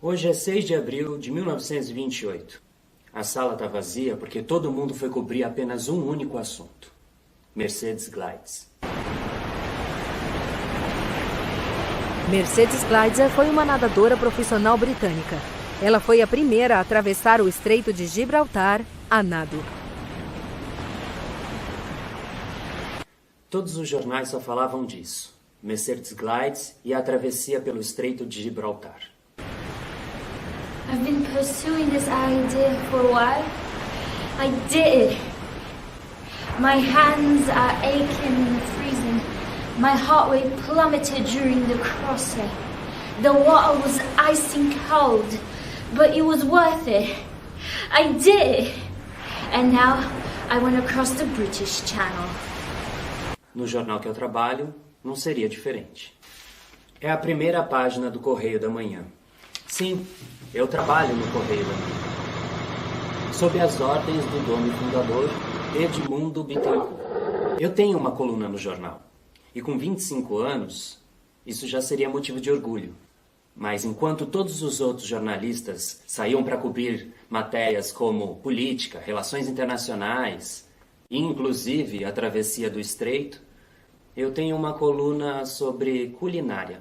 Hoje é 6 de abril de 1928. A sala está vazia porque todo mundo foi cobrir apenas um único assunto. Mercedes Glides. Mercedes Gleitzer foi uma nadadora profissional britânica. Ela foi a primeira a atravessar o Estreito de Gibraltar a nado. Todos os jornais só falavam disso. Mercedes Glides e a travessia pelo Estreito de Gibraltar. I've been pursuing this idea for a while. I did it. My hands are aching and freezing. My heart rate plummeted during the crossing. The water was icing cold, but it was worth it. I did it. And now I want to cross the British Channel. No jornal que eu trabalho, não seria diferente. É a primeira página do Correio da Manhã. Sim, eu trabalho no Correio da Manhã. Sob as ordens do dono e fundador, Edmundo Bittencourt. Eu tenho uma coluna no jornal. E com 25 anos, isso já seria motivo de orgulho. Mas enquanto todos os outros jornalistas saíam para cobrir matérias como política, relações internacionais, e inclusive a travessia do Estreito, eu tenho uma coluna sobre culinária.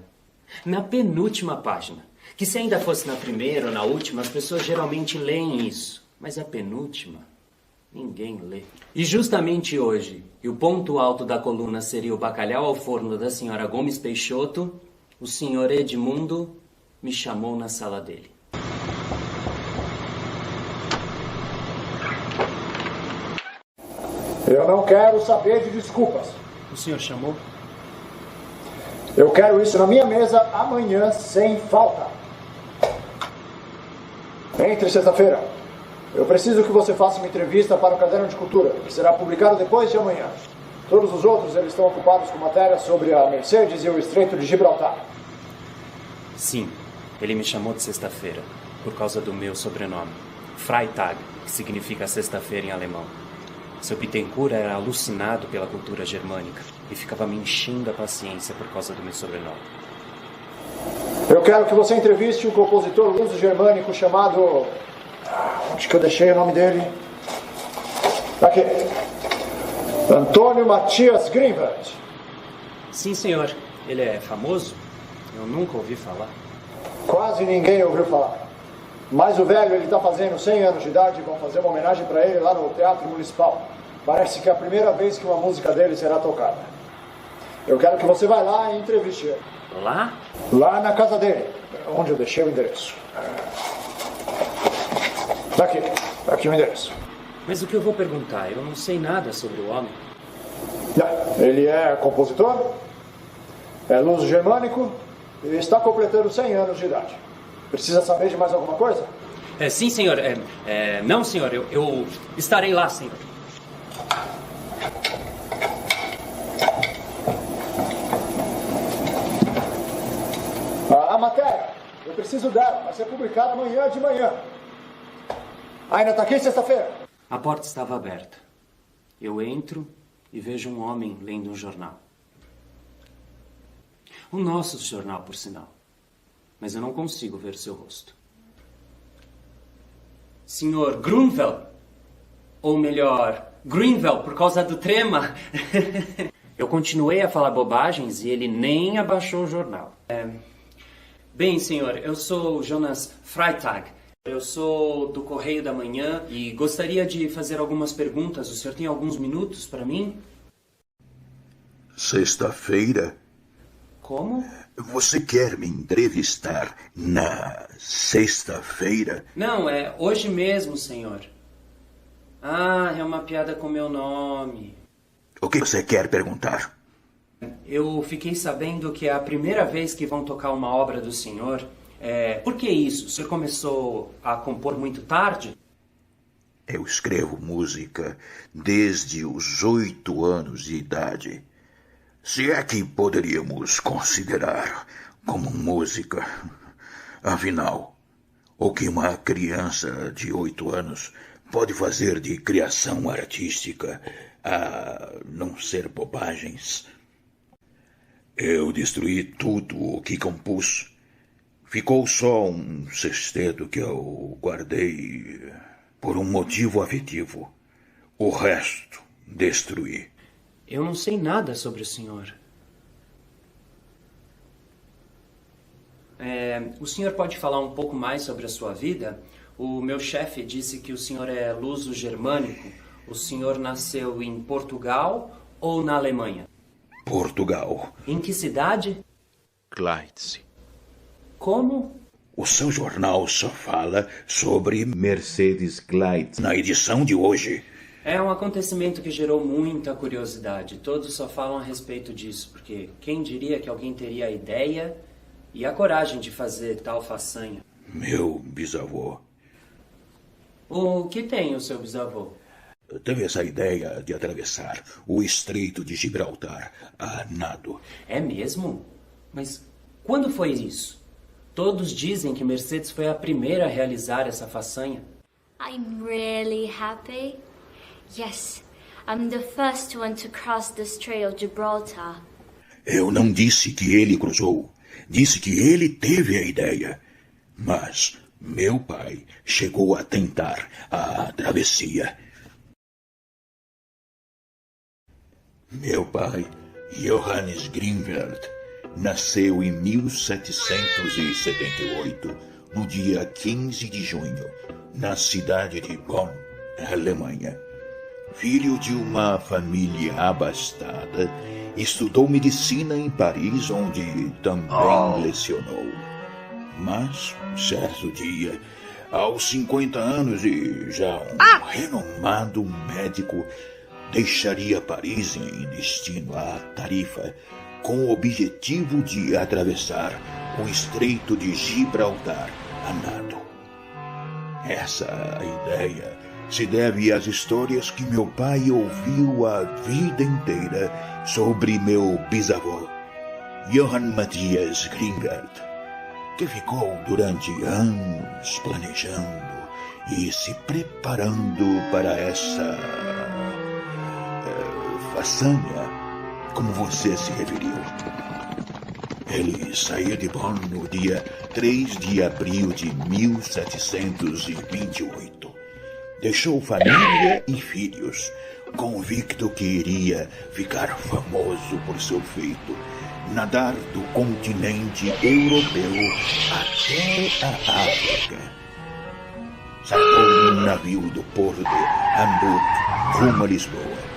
Na penúltima página, que se ainda fosse na primeira ou na última, as pessoas geralmente leem isso. Mas a penúltima, ninguém lê. E justamente hoje, e o ponto alto da coluna seria o bacalhau ao forno da senhora Gomes Peixoto, o senhor Edmundo me chamou na sala dele. Eu não quero saber de desculpas. O senhor chamou? Eu quero isso na minha mesa amanhã, sem falta. Entre sexta-feira. Eu preciso que você faça uma entrevista para o Caderno de Cultura, que será publicado depois de amanhã. Todos os outros, eles estão ocupados com matérias sobre a Mercedes e o Estreito de Gibraltar. Sim, ele me chamou de sexta-feira, por causa do meu sobrenome. Freitag, que significa sexta-feira em alemão. Seu Bittencourt era alucinado pela cultura germânica e ficava me enchendo a paciência por causa do meu sobrenome. Eu quero que você entreviste um compositor luso-germânico chamado... Onde que eu deixei o nome dele? Aqui. Antônio Matias Grinwald. Sim, senhor. Ele é famoso? Eu nunca ouvi falar. Quase ninguém ouviu falar. Mas o velho, ele está fazendo 100 anos de idade e vão fazer uma homenagem para ele lá no Teatro Municipal. Parece que é a primeira vez que uma música dele será tocada. Eu quero que você vá lá e entreviste ele. Lá? Lá na casa dele, onde eu deixei o endereço. Aqui o endereço. Mas o que eu vou perguntar? Eu não sei nada sobre o homem. Ele é compositor, é luso-germânico e está completando 100 anos de idade. Precisa saber de mais alguma coisa? Sim, senhor. Não, senhor. Eu estarei lá, senhor. A matéria, eu preciso dela. Vai ser publicada amanhã de manhã. Ainda está aqui sexta-feira? A porta estava aberta. Eu entro e vejo um homem lendo um jornal. O nosso jornal, por sinal. Mas eu não consigo ver seu rosto. Senhor Grunwald. Ou melhor, Greenwald, por causa do trema. Eu continuei a falar bobagens e ele nem abaixou o jornal. Bem, senhor, eu sou Jonas Freitag. Eu sou do Correio da Manhã e gostaria de fazer algumas perguntas. O senhor tem alguns minutos para mim? Sexta-feira? Como? Você quer me entrevistar na sexta-feira? Não, é hoje mesmo, senhor. Ah, é uma piada com meu nome. O que você quer perguntar? Eu fiquei sabendo que é a primeira vez que vão tocar uma obra do senhor. Por que isso? O senhor começou a compor muito tarde? Eu escrevo música desde os 8 anos de idade. Se é que poderíamos considerar como música. Afinal, o que uma criança de 8 anos pode fazer de criação artística a não ser bobagens? Eu destruí tudo o que compus. Ficou só um sexteto que eu guardei por um motivo afetivo. O resto destruí. Eu não sei nada sobre o senhor. O senhor pode falar um pouco mais sobre a sua vida? O meu chefe disse que o senhor é luso-germânico. O senhor nasceu em Portugal ou na Alemanha? Portugal. Em que cidade? Gleitze. Como? O seu jornal só fala sobre Mercedes Gleitze. na edição de hoje. É um acontecimento que gerou muita curiosidade. Todos só falam a respeito disso, porque quem diria que alguém teria a ideia e a coragem de fazer tal façanha? Meu bisavô O que tem o seu bisavô? teve essa ideia de atravessar o Estreito de Gibraltar a nado. É mesmo? Mas quando foi isso? Todos dizem que Mercedes foi a primeira a realizar essa façanha. I'm really happy. Yes, I'm the first one to cross the Strait of Gibraltar. Eu não disse que ele cruzou. Disse que ele teve a ideia. Mas meu pai chegou a tentar a travessia. Meu pai, Johannes Grinveld, nasceu em 1778, no dia 15 de junho, na cidade de Bonn, Alemanha. Filho de uma família abastada, estudou medicina em Paris, onde também lecionou. Mas, certo dia, aos 50 anos e já um renomado médico, deixaria Paris em destino a Tarifa, com o objetivo de atravessar o Estreito de Gibraltar a nado. Essa ideia se deve às histórias que meu pai ouviu a vida inteira sobre meu bisavô, Johann Matthias Grinveld, que ficou durante anos planejando e se preparando para essa façanha, como você se referiu. Ele saiu de Bonn no dia 3 de abril de 1728. Deixou família e filhos, convicto que iria ficar famoso por seu feito, nadar do continente europeu até a África. Sacou um navio do porto de Hamburgo rumo a Lisboa.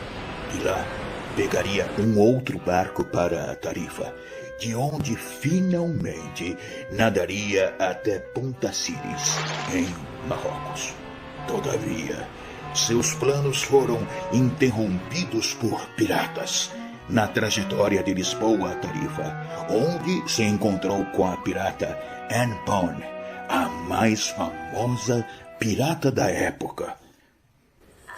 De lá, pegaria um outro barco para Tarifa, de onde finalmente nadaria até Punta Ciris, em Marrocos. Todavia, seus planos foram interrompidos por piratas na trajetória de Lisboa a Tarifa, onde se encontrou com a pirata Anne Bonny, a mais famosa pirata da época.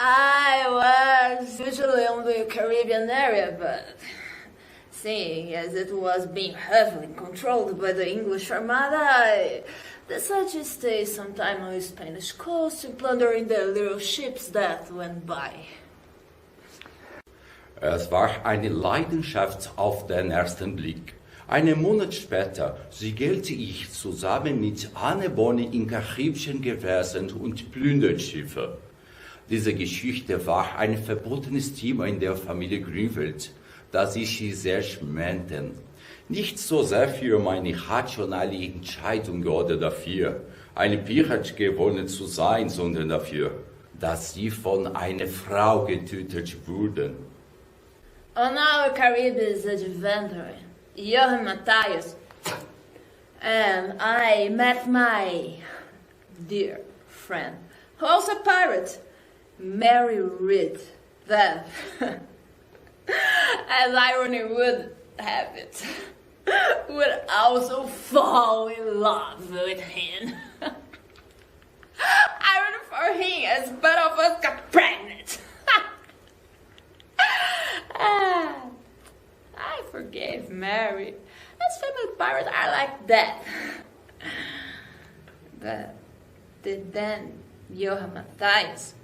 I was usually on the Caribbean area, but seeing as it was being heavily controlled by the English Armada, I decided to stay some time on the Spanish coast, plundering the little ships that went by. Es war eine Leidenschaft auf den ersten Blick. Einen Monat später segelte ich zusammen mit Anne Bonny in karibischen Gewässern und Plünderschiffe. Diese Geschichte war ein verbotenes Thema in der Familie Grinveld, das sie sehr schmähten. Nicht so sehr für meine rationale Entscheidung oder dafür, eine Pirat geworden zu sein, sondern dafür, dass sie von einer Frau getötet wurden. On our Caribbean adventure, Johann Matthias and I met my dear friend, who was a pirate, Mary Read. Then, as irony would have it, would also fall in love with him. Irony for him, as both of us got pregnant. I forgave Mary. As famous pirates are like that. But did then Johann Matthias?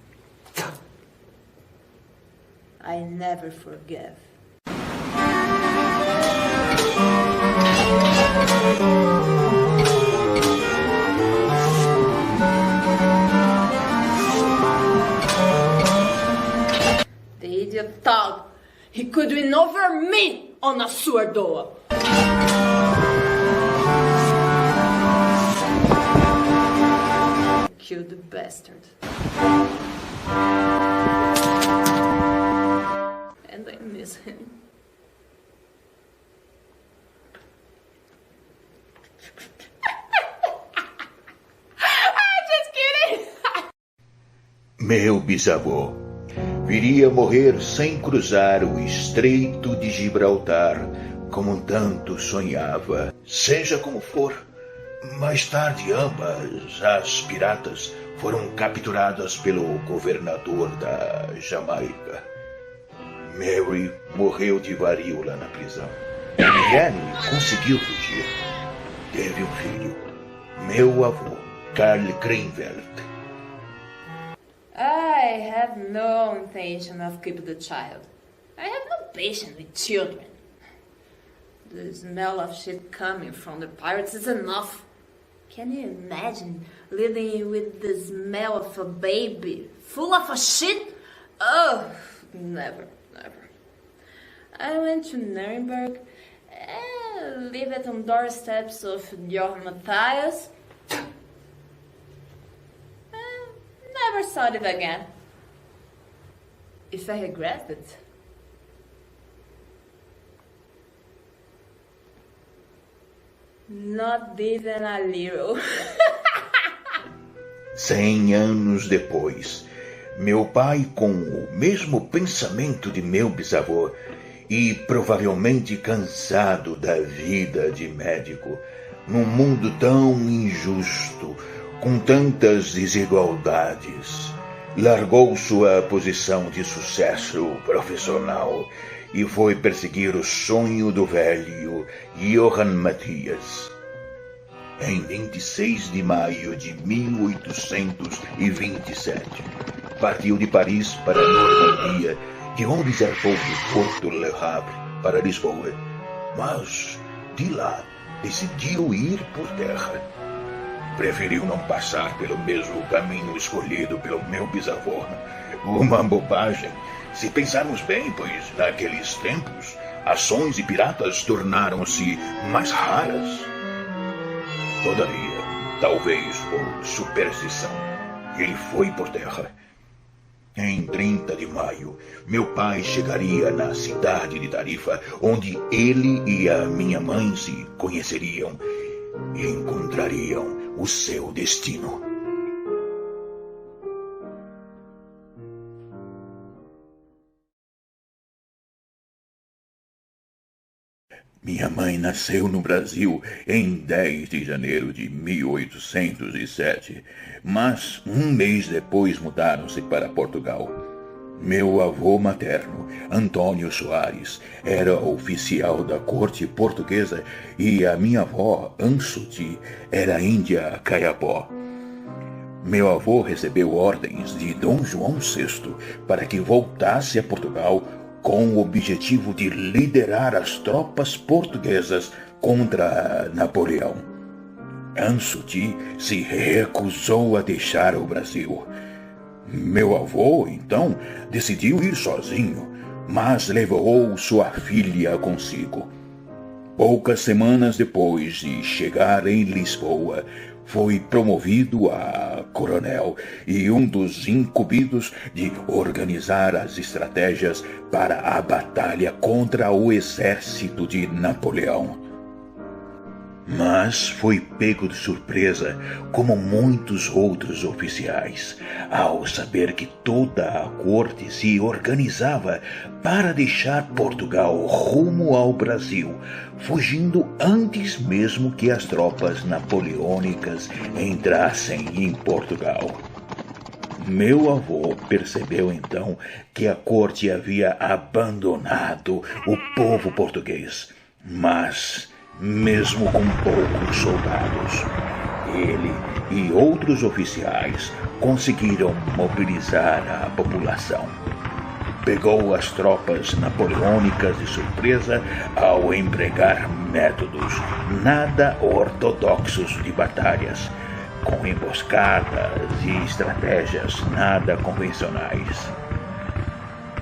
I never forgive. thug. He could win over me on a sword duel. Kill the bastard. And I miss him. Just kidding. Meu bisavô viria a morrer sem cruzar o Estreito de Gibraltar, como tanto sonhava. Seja como for, mais tarde ambas as piratas foram capturadas pelo governador da Jamaica. Mary morreu de varíola na prisão. Annie conseguiu fugir. Teve um filho, meu avô, Karl Greenveld. I have no intention of keeping the child. I have no patience with children. The smell of shit coming from the pirates is enough. Can you imagine living with the smell of a baby full of a shit? Oh, never, never. I went to Nuremberg and lived on doorsteps of Johann Matthias. Never saw it again. If I regret it, not even a little. 100 anos depois, meu pai, com o mesmo pensamento de meu bisavô e provavelmente cansado da vida de médico, num mundo tão injusto, com tantas desigualdades, largou sua posição de sucesso profissional e foi perseguir o sonho do velho Johann Matthias. Em 26 de maio de 1827, partiu de Paris para a Normandia, de onde zarpou de Porto Le Havre para Lisboa, mas de lá decidiu ir por terra. Preferiu não passar pelo mesmo caminho escolhido pelo meu bisavô. Uma bobagem, se pensarmos bem, pois naqueles tempos ações de piratas tornaram-se mais raras. Todavia, talvez por superstição, ele foi por terra. Em 30 de maio, meu pai chegaria na cidade de Tarifa, onde ele e a minha mãe se conheceriam e encontrariam o seu destino. Minha mãe nasceu no Brasil em 10 de janeiro de 1807, mas um mês depois mudaram-se para Portugal. Meu avô materno, Antônio Soares, era oficial da corte portuguesa e a minha avó, Ansuti, era índia Caiapó. Meu avô recebeu ordens de Dom João VI para que voltasse a Portugal com o objetivo de liderar as tropas portuguesas contra Napoleão. Ansuti se recusou a deixar o Brasil. Meu avô, então, decidiu ir sozinho, mas levou sua filha consigo. Poucas semanas depois de chegar em Lisboa, foi promovido a coronel e um dos incumbidos de organizar as estratégias para a batalha contra o exército de Napoleão. Mas foi pego de surpresa, como muitos outros oficiais, ao saber que toda a corte se organizava para deixar Portugal rumo ao Brasil, fugindo antes mesmo que as tropas napoleônicas entrassem em Portugal. Meu avô percebeu então que a corte havia abandonado o povo português, mas mesmo com poucos soldados, ele e outros oficiais conseguiram mobilizar a população. Pegou as tropas napoleônicas de surpresa ao empregar métodos nada ortodoxos de batalhas, com emboscadas e estratégias nada convencionais.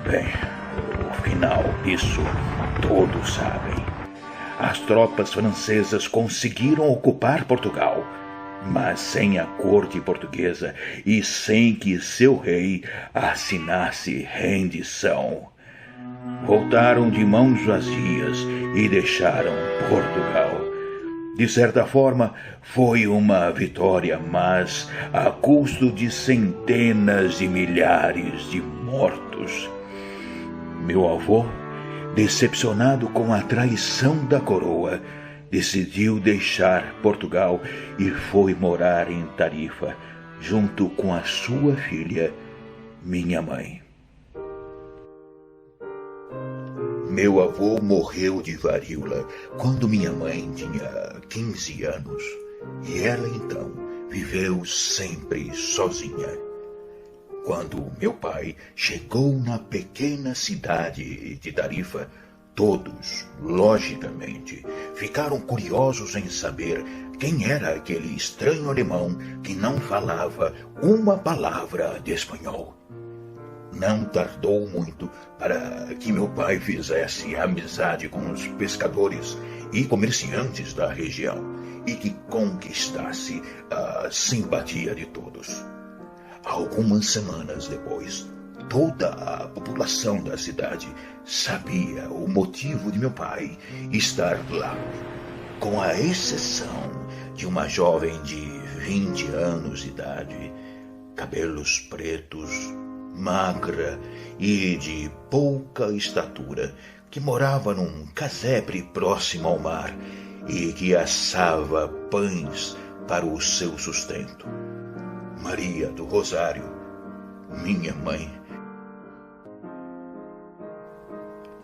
Bem, Afinal, isso todos sabem. As tropas francesas conseguiram ocupar Portugal, mas sem a corte portuguesa e sem que seu rei assinasse rendição. Voltaram de mãos vazias e deixaram Portugal. De certa forma, foi uma vitória, mas a custo de centenas de milhares de mortos. Meu avô, decepcionado com a traição da coroa, decidiu deixar Portugal e foi morar em Tarifa, junto com a sua filha, minha mãe. Meu avô morreu de varíola quando minha mãe tinha 15 anos, e ela então viveu sempre sozinha. Quando meu pai chegou na pequena cidade de Tarifa, todos, logicamente, ficaram curiosos em saber quem era aquele estranho alemão que não falava uma palavra de espanhol. Não tardou muito para que meu pai fizesse amizade com os pescadores e comerciantes da região e que conquistasse a simpatia de todos. Algumas semanas depois, toda a população da cidade sabia o motivo de meu pai estar lá, com a exceção de uma jovem de 20 anos de idade, cabelos pretos, magra e de pouca estatura, que morava num casebre próximo ao mar e que assava pães para o seu sustento. Maria do Rosário, minha mãe.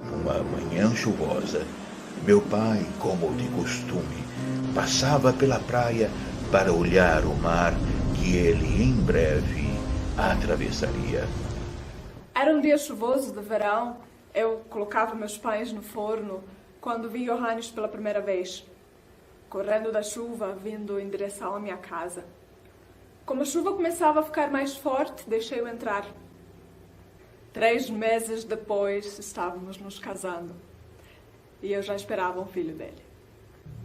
Numa manhã chuvosa, meu pai, como de costume, passava pela praia para olhar o mar que ele em breve atravessaria. Era um dia chuvoso de verão. Eu colocava meus pães no forno quando vi Johannes pela primeira vez, correndo da chuva, vindo em direção à minha casa. Como a chuva começava a ficar mais forte, deixei-o entrar. 3 meses depois, estávamos nos casando. E eu já esperava um filho dele.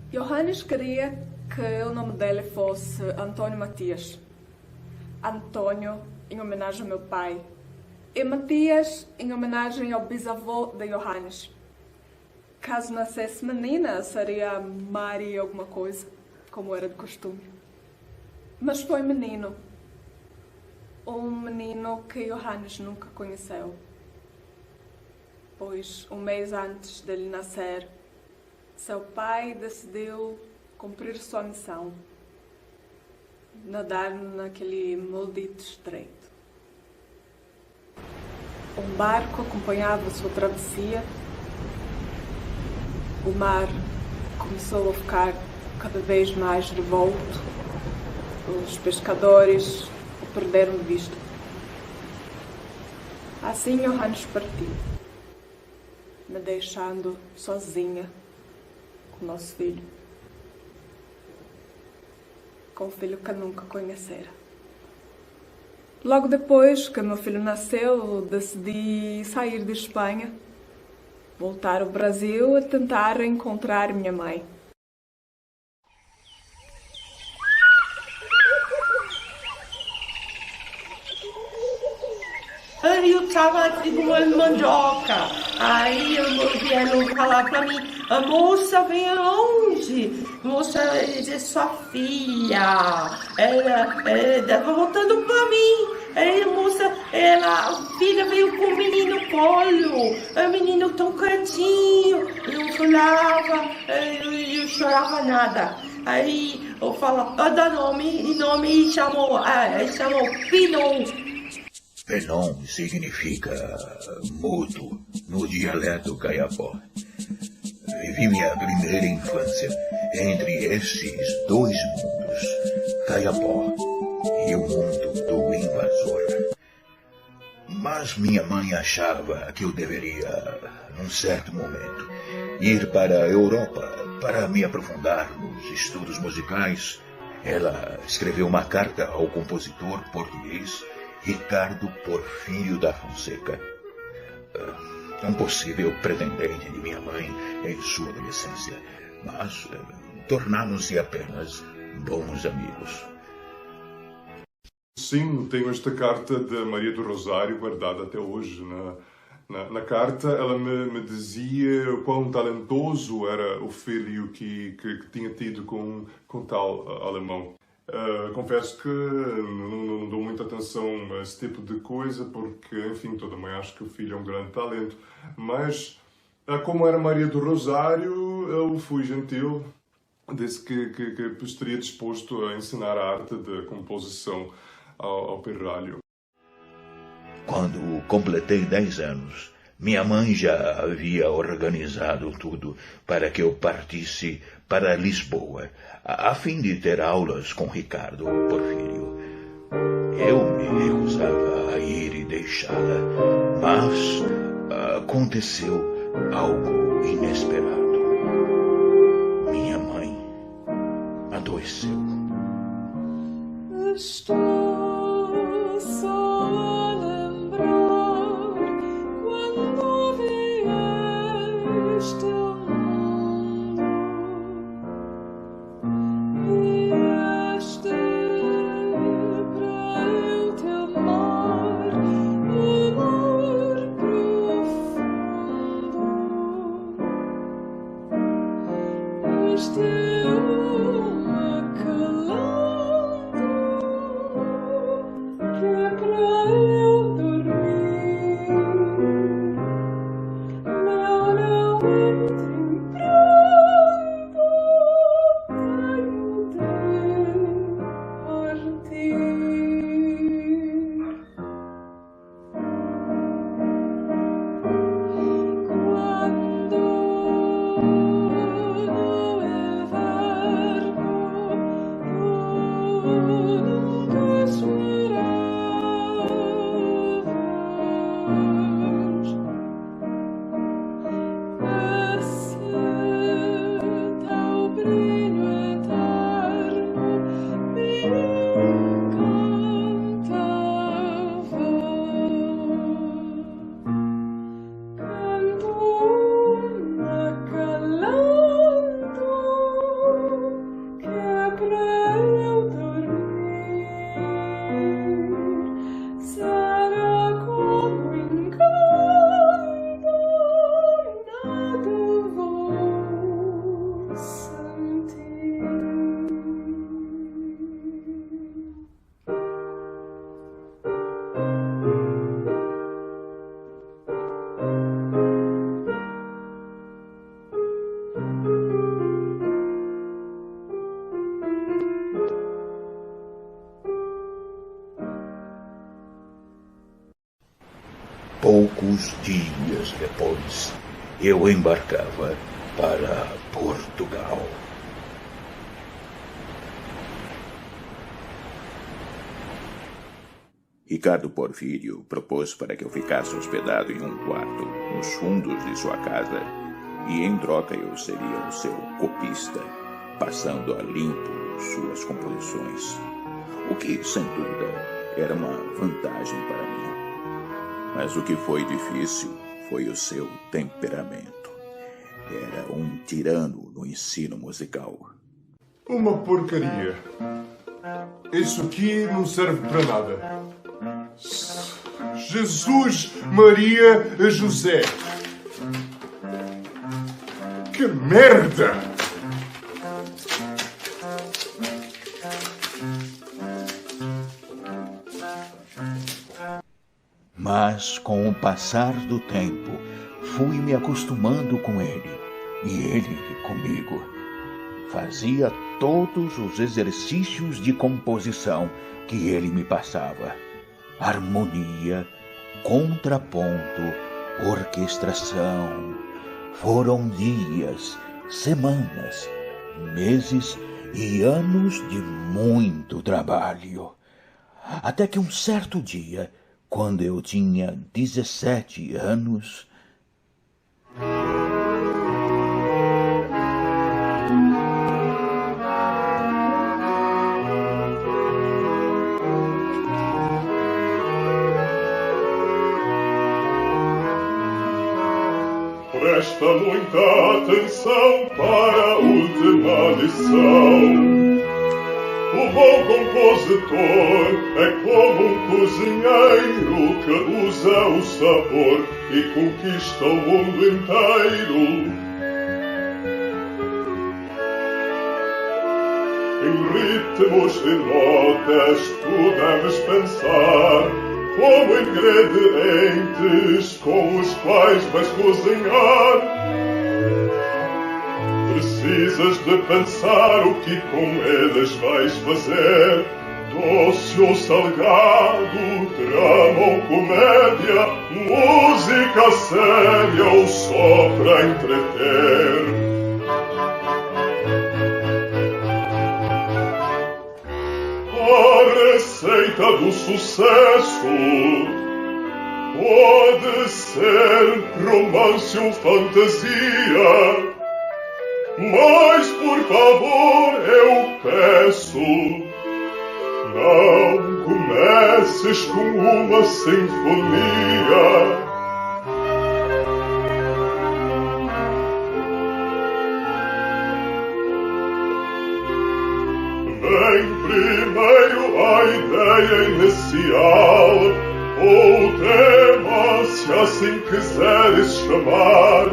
Johannes queria que o nome dele fosse Antônio Matias. Antônio, em homenagem ao meu pai. E Matias, em homenagem ao bisavô de Johannes. Caso nascesse menina, seria Maria alguma coisa, como era de costume. Mas foi menino. Um menino que Johannes nunca conheceu. Pois, um mês antes dele nascer, seu pai decidiu cumprir sua missão. Nadar naquele maldito estreito. Um barco acompanhava sua travessia. O mar começou a ficar cada vez mais revolto. Os pescadores o perderam de vista. Assim Johannes partiu, me deixando sozinha com o nosso filho. Com o filho que eu nunca conhecera. Logo depois que meu filho nasceu, decidi sair de Espanha, voltar ao Brasil e tentar encontrar minha mãe. Aí eu estava atribuindo mandioca. Aí vieram falar para mim, a moça vem aonde? Moça, é sua filha. Ela estava voltando para mim. Aí a moça, a filha veio com o menino no colo. O menino tão quietinho. Eu falava, eu chorava nada. Aí eu falo, dá nome chamou Pinon. Penon significa mudo no dialeto caiapó. Vivi minha primeira infância entre esses 2 mundos, Caiapó e o mundo do invasor. Mas minha mãe achava que eu deveria, num certo momento, ir para a Europa para me aprofundar nos estudos musicais. Ela escreveu uma carta ao compositor português Ricardo Porfírio da Fonseca. um possível pretendente de minha mãe em sua adolescência, mas tornámos-se apenas bons amigos. Sim, tenho esta carta de Maria do Rosário guardada até hoje. Na carta ela me dizia o quão talentoso era o filho que tinha tido com tal alemão. Confesso que não dou muita atenção a esse tipo de coisa, porque, enfim, toda mãe acha que o filho é um grande talento. Mas, como era Maria do Rosário, eu fui gentil, disse que estaria disposto a ensinar a arte de composição ao pirralho. Quando completei 10 anos, minha mãe já havia organizado tudo para que eu partisse para Lisboa, a fim de ter aulas com Ricardo Porfírio. Eu me recusava a ir e deixá-la, mas aconteceu algo inesperado. Minha mãe adoeceu. Estou só a lembrar quando vieste ao mundo. Vieste para eu te amar, amor profundo. Este Poucos dias depois, eu embarcava para Portugal. Ricardo Porfírio propôs para que eu ficasse hospedado em um quarto nos fundos de sua casa e, em troca, eu seria o seu copista, passando a limpo suas composições, o que, sem dúvida, era uma vantagem para mim. Mas o que foi difícil foi o seu temperamento. Era um tirano no ensino musical. Uma porcaria. Isso aqui não serve para nada. Jesus, Maria e José. Que merda! Mas, com o passar do tempo, fui me acostumando com ele, e ele comigo. Fazia todos os exercícios de composição que ele me passava. Harmonia, contraponto, orquestração. Foram dias, semanas, meses e anos de muito trabalho. Até que um certo dia, quando eu tinha 17 anos, lição. O bom compositor é como um cozinheiro que usa o sabor e conquista o mundo inteiro. Em ritmos e notas tu deves pensar como ingredientes com os quais vais cozinhar. Precisas de pensar o que com eles vais fazer. Doce ou salgado, drama ou comédia, música séria ou só para entreter. A receita do sucesso pode ser romance ou fantasia, mas por favor eu peço, não comeces com uma sinfonia. Vem primeiro a ideia inicial, ou tema, se assim quiseres chamar.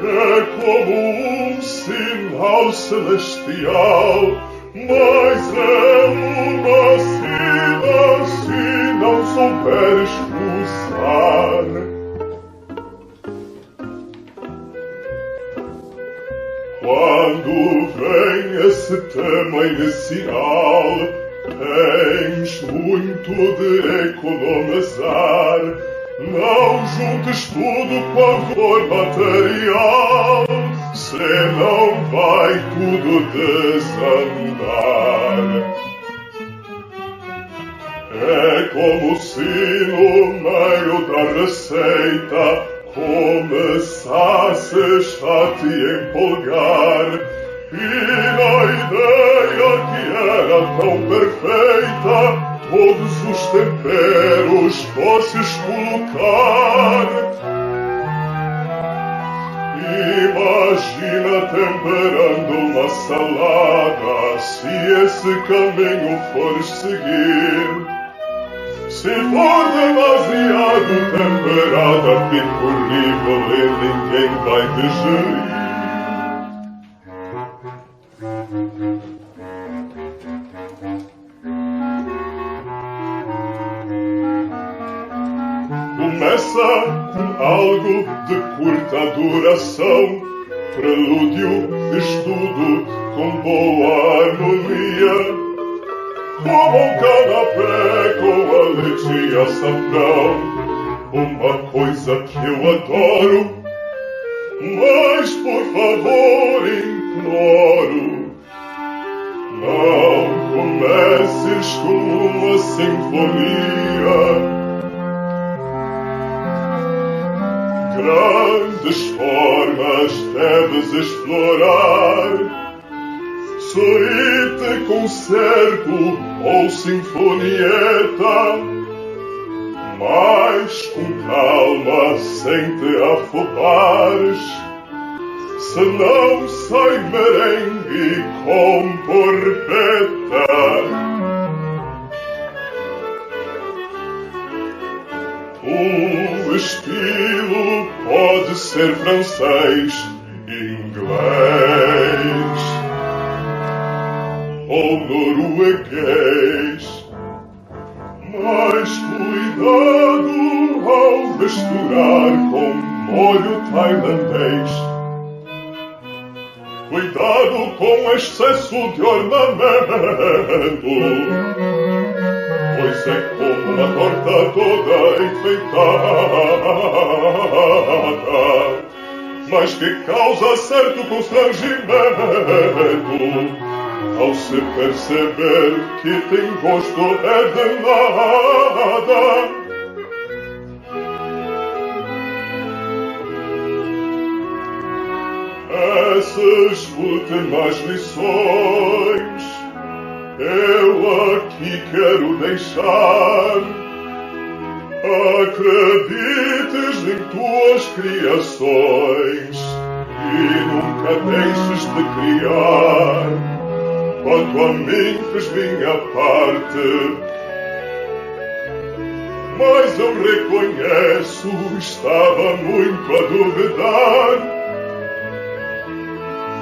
É como um sinal celestial, mas é uma sina se não souberes usar. Quando vem esse tema inicial, tens muito de economizar. Não juntes tudo com a cor material, senão vai tudo desandar. É como se no meio da receita começasses a te empolgar, e na ideia que era tão perfeita todos os temperos fosses colocar. Imagina temperando uma salada, se esse caminho fores seguir. Se for demasiado temperada, fica horrível e ninguém vai digerir. Começa com algo de curta duração, prelúdio, estudo com boa harmonia, como um canapé com a leite e açafrão, uma coisa que eu adoro, mas por favor imploro, não comeces com uma sinfonia. Grandes formas deves explorar, suíte, concerto ou sinfonieta, mas com calma, sem te afobares, senão sai merengue com porpeta. O estilo pode ser francês, inglês ou norueguês, mas cuidado ao misturar com molho tailandês. Cuidado com excesso de ornamento, pois é como uma torta toda enfeitada, mas que causa certo constrangimento ao se perceber que tem gosto é de nada. Essas últimas lições eu aqui quero deixar. Acredites em tuas criações E nunca deixes de criar. Quanto a mim fez minha parte, mas eu reconheço, estava muito a duvidar.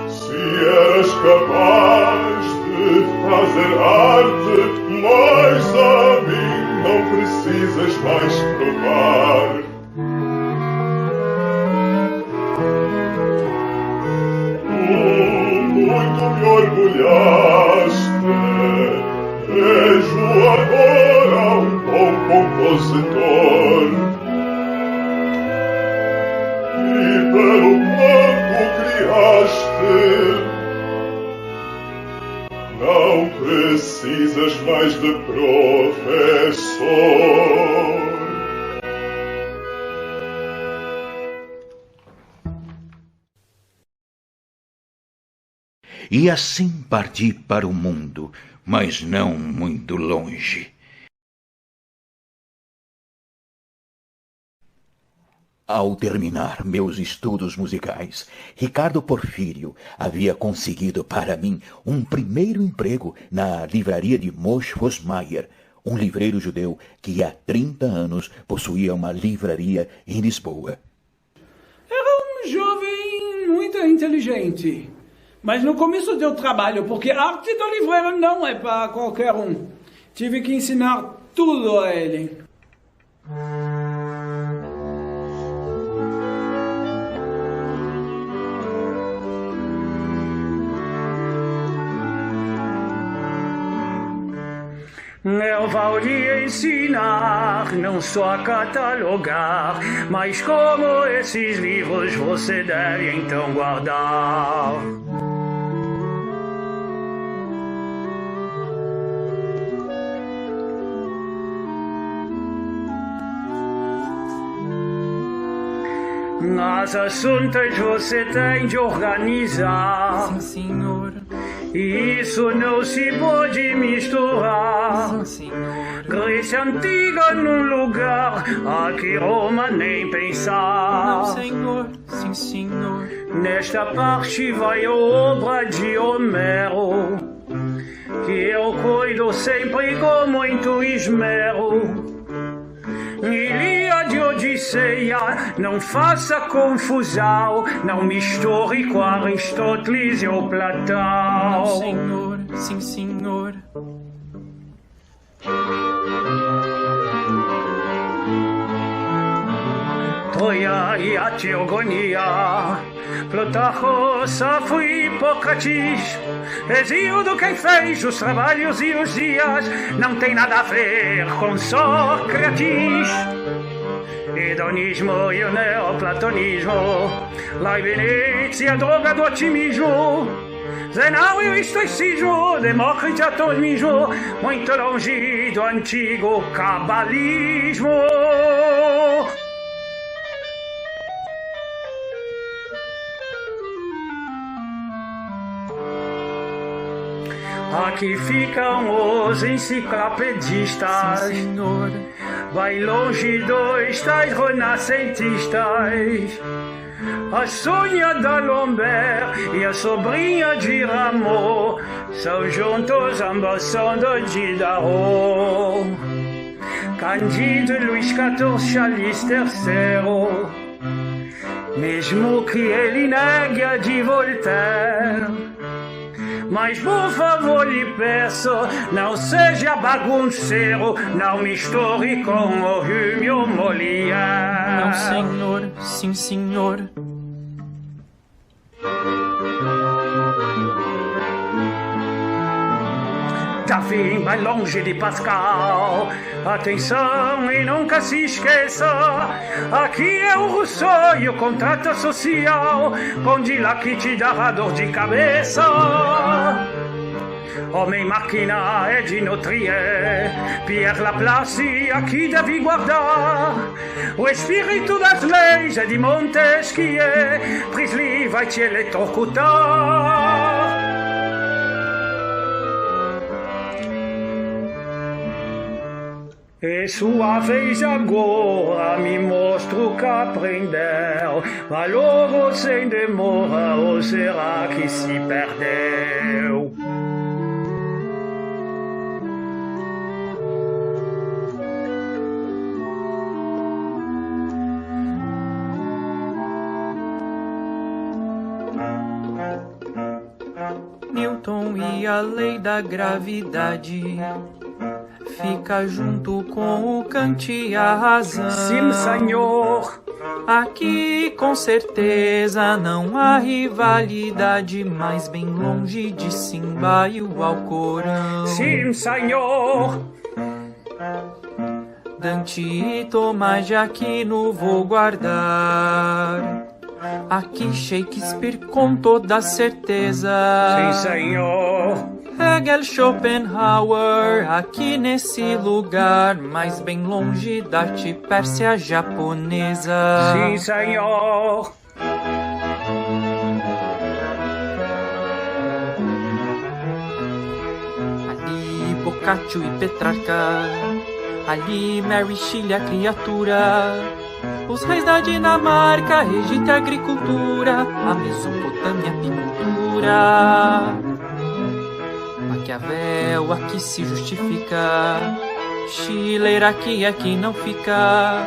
Se eras capaz de fazer arte, mas a mim não precisas mais provar. Muito me orgulhaste, vejo agora um bom compositor. E pelo quanto criaste, não precisas mais de professor. E assim parti para o mundo, mas não muito longe. Ao terminar meus estudos musicais, Ricardo Porfírio havia conseguido para mim um primeiro emprego na livraria de Moshe Vosmayer, um livreiro judeu que há 30 anos possuía uma livraria em Lisboa. Era um jovem muito inteligente. Mas no começo deu trabalho, porque a arte do livreiro não é para qualquer um. Tive que ensinar tudo a ele. Eu vou lhe ensinar, não só a catalogar, mas como esses livros você deve então guardar. As assuntos você tem de organizar. Sim, senhor. E isso não se pode misturar. Sim, senhor. Grécia antiga num lugar, aqui Roma nem pensar. Não, senhor. Sim, senhor. Nesta parte vai a obra de Homero, que eu cuido sempre com muito esmero. Ilíada, Odisseia, não faça confusão, não misture com Aristóteles e o Platão. Não, senhor, sim, senhor. Troia e a Teogonia, Plutarco, Safo e Hipócrates, Hesíodo quem fez os trabalhos e os dias, não tem nada a ver com Sócrates. Hedonismo e o neoplatonismo, Leibniz e a droga do otimismo, Zenão e o estoicismo, Demócrito e atomismo, muito longe do antigo cabalismo. Aqui ficam os enciclopedistas, sim, senhor. Vai longe dos tais renascentistas. A Sônia d'Alembert e a sobrinha de Rameau são juntos ambas são de Diderot. Cândido, Luís XIV, Charles III, mesmo que ele negue a de Voltaire. Mas por favor lhe peço, não seja bagunceiro, não misture com o Rumi ou Molière. Não, senhor, sim, senhor. Davi vai longe de Pascal. Atenção e nunca se esqueça, aqui é o Rousseau e o contrato social, com Dirac te dará dor de cabeça. Homem-máquina é de Notrier, Pierre Laplace aqui deve guardar. O espírito das leis é de Montesquieu, Priestley vai te eletrocutar. É sua vez agora, me mostra o que aprendeu. Valor sem demora, ou será que se perdeu? Newton e a lei da gravidade fica junto com o Kant e a razão. Sim, senhor. Aqui com certeza não há rivalidade, mas bem longe de Simba e o Alcorão. Sim, senhor. Dante e Tomás de Aquino vou guardar. Aqui Shakespeare com toda certeza. Sim, senhor. Hegel, Schopenhauer, aqui nesse lugar, mas bem longe da arte Pérsia japonesa. Sim, senhor. Ali Boccaccio e Petrarca, ali Mary Shelley a criatura. Os reis da Dinamarca, Egito e agricultura, a Mesopotâmia pintura. Maquiavel aqui se justifica, Schiller aqui não fica.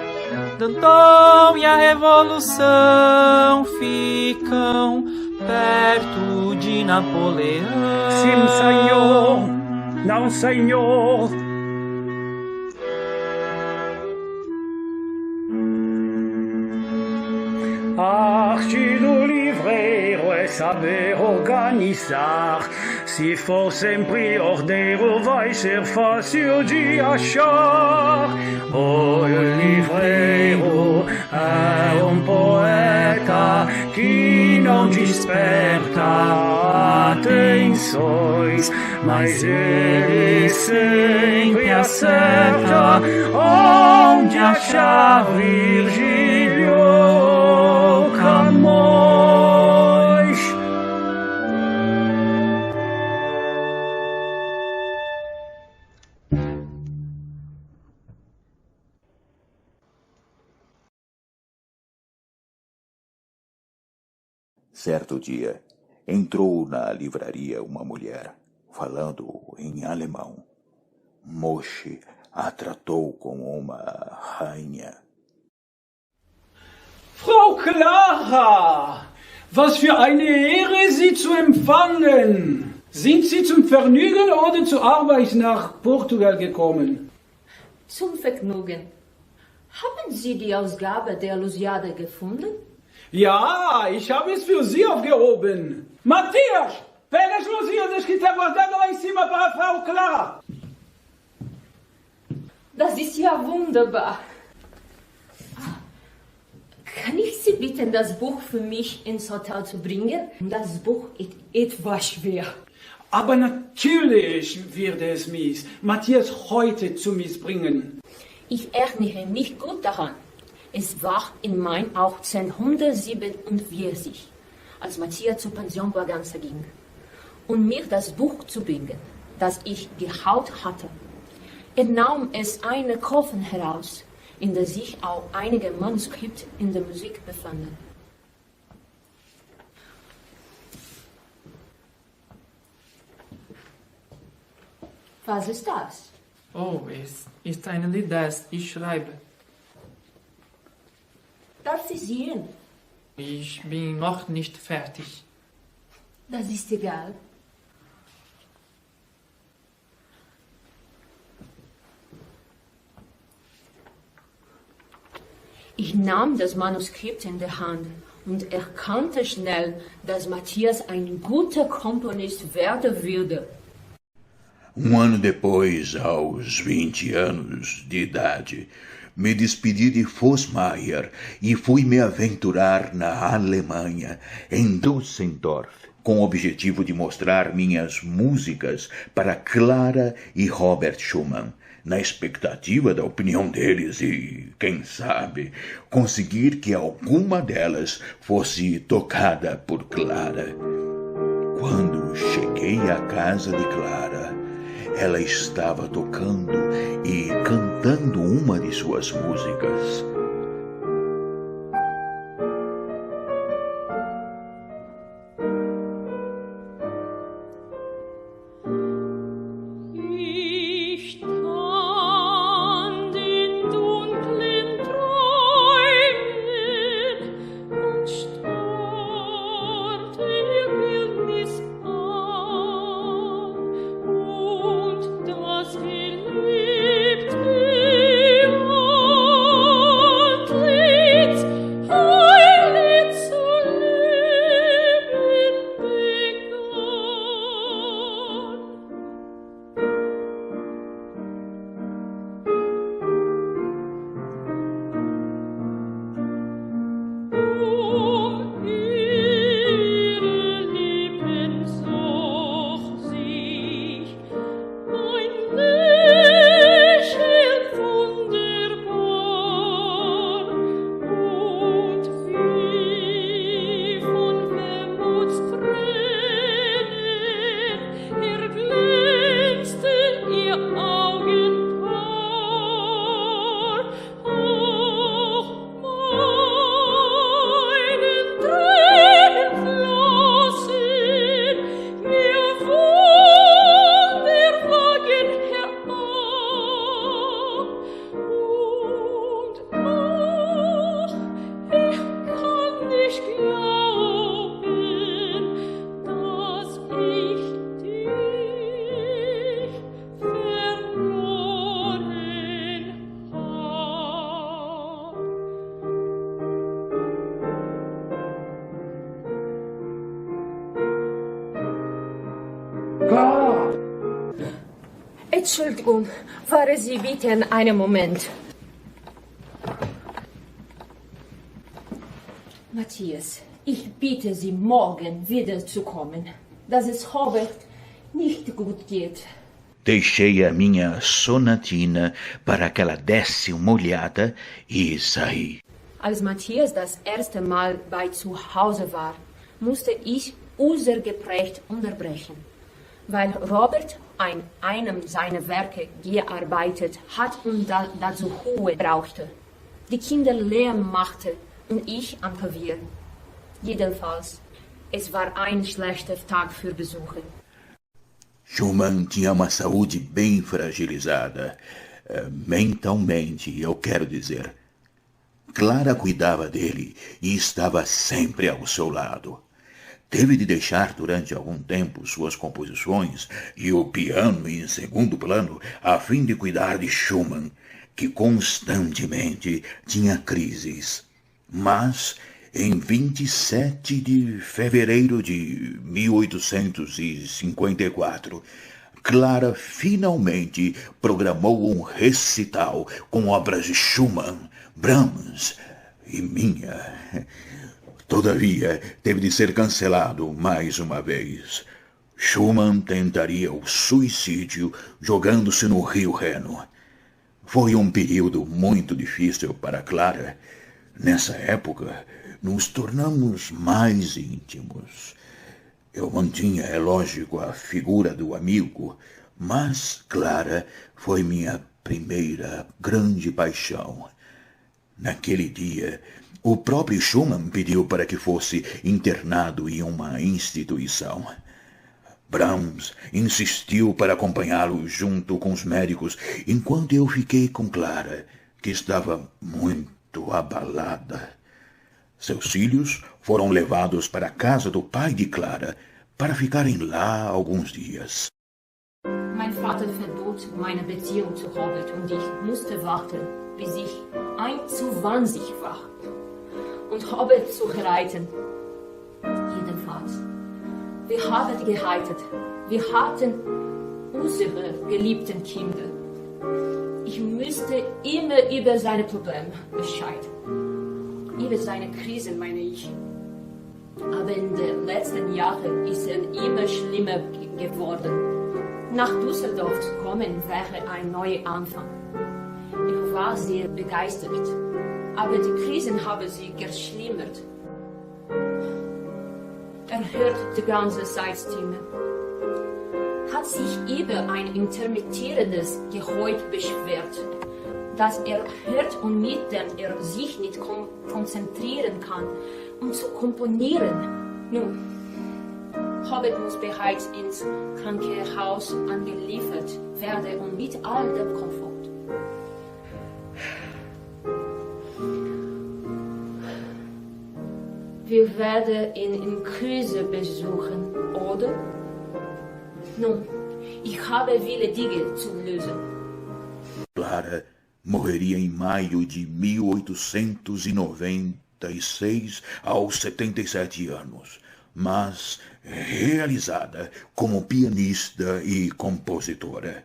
Danton e a Revolução ficam perto de Napoleão. Sim, senhor. Não, senhor. A arte do livreiro é saber organizar. Se for sempre ordeiro, vai ser fácil de achar. O livreiro é um poeta que não desperta atenções, mas ele sempre acerta onde achar Virgílio Camões. Certo dia, entrou na livraria uma mulher, falando em alemão. Moshe a tratou como uma rainha. Frau Clara, was für eine Ehre, Sie zu empfangen. Sind Sie zum Vergnügen oder zur Arbeit nach Portugal gekommen? Zum Vergnügen. Haben Sie die Ausgabe der Lusiade gefunden? Ja, ich habe es für Sie aufgehoben. Matias, pega as Lusíadas que está guardada lá em cima para a Frau Clara. Das ist ja wunderbar. Kann ich Sie bitten, das Buch für mich ins Hotel zu bringen? Das Buch ist etwas schwer. Aber natürlich wird es Matthias heute zu mir bringen. Ich erinnere mich gut daran. Es war in Mai 1847, als Matthias zur Pension Braganza ging, um mir das Buch zu bringen, das ich gehaut hatte. Er nahm es eine Koffer heraus, in der sich auch einige Manuskripte in der Musik befanden. Was ist das? Oh, es ist ein Lied, das ich schreibe. Darf ich sehen? Ich bin noch nicht fertig. Das ist egal. Ich nahm das Manuskript in der Hand und erkannte schnell, dass Matthias ein guter Komponist werden würde. Ano depois, aos 20 anos de idade, me despedi de Fosmeier e fui me aventurar na Alemanha, em Düsseldorf, com o objetivo de mostrar minhas músicas para Clara e Robert Schumann, na expectativa da opinião deles e, quem sabe, conseguir que alguma delas fosse tocada por Clara. Quando cheguei à casa de Clara, ela estava tocando e cantando uma de suas músicas. Entschuldigung, warten Sie bitte einen Moment. Matthias, ich bitte Sie, morgen wiederzukommen, dass es Robert nicht gut geht. Deixei a minha sonatina para que ela desse uma olhada e saí. Als Matthias das erste Mal bei zu Hause war, musste ich unser Gespräch unterbrechen, weil Robert an einem seiner Werke gearbeitet hat und dazu Ruhe brauchte. Die Kinder Lärm machte und ich am Klavier. Jedenfalls, es war ein schlechter Tag für Besuche. Schumann tinha uma saúde bem fragilizada, mentalmente, eu quero dizer. Clara cuidava dele e estava sempre ao seu lado. Teve de deixar durante algum tempo suas composições e o piano em segundo plano a fim de cuidar de Schumann, que constantemente tinha crises. Mas, em 27 de fevereiro de 1854, Clara finalmente programou um recital com obras de Schumann, Brahms e minha. Todavia, teve de ser cancelado mais uma vez. Schumann tentaria o suicídio jogando-se no rio Reno. Foi um período muito difícil para Clara. Nessa época, nos tornamos mais íntimos. Eu mantinha, é lógico, a figura do amigo, mas Clara foi minha primeira grande paixão. Naquele dia, o próprio Schumann pediu para que fosse internado em uma instituição. Brahms insistiu para acompanhá-lo junto com os médicos, enquanto eu fiquei com Clara, que estava muito abalada. Seus filhos foram levados para a casa do pai de Clara para ficarem lá alguns dias. Mein Vater verbot meine Beziehung zu Robert und ich musste warten, bis ich 21 war. Und Robert zu heiraten. Jedenfalls, wir haben geheiratet. Wir hatten unsere geliebten Kinder. Ich müsste immer über seine Probleme Bescheid. Über seine Krisen, meine ich. Aber in den letzten Jahren ist er immer schlimmer geworden. Nach Düsseldorf zu kommen wäre ein neuer Anfang. Ich war sehr begeistert. Aber die Krisen haben sie geschlimmert. Er hört die ganze Zeit Stimme. hat sich über ein intermittierendes Geräusch beschwert, das hört und mit dem sich nicht konzentrieren kann, um zu komponieren. Nun, Hobbit muss bereits ins Krankenhaus angeliefert werden und mit all dem Komfort. Wir werden ihn in Krise besuchen, oder? Nun, ich habe viele Dinge zu lösen. Clara morreria em maio de 1896 aos 77 anos, mas realizada como pianista e compositora.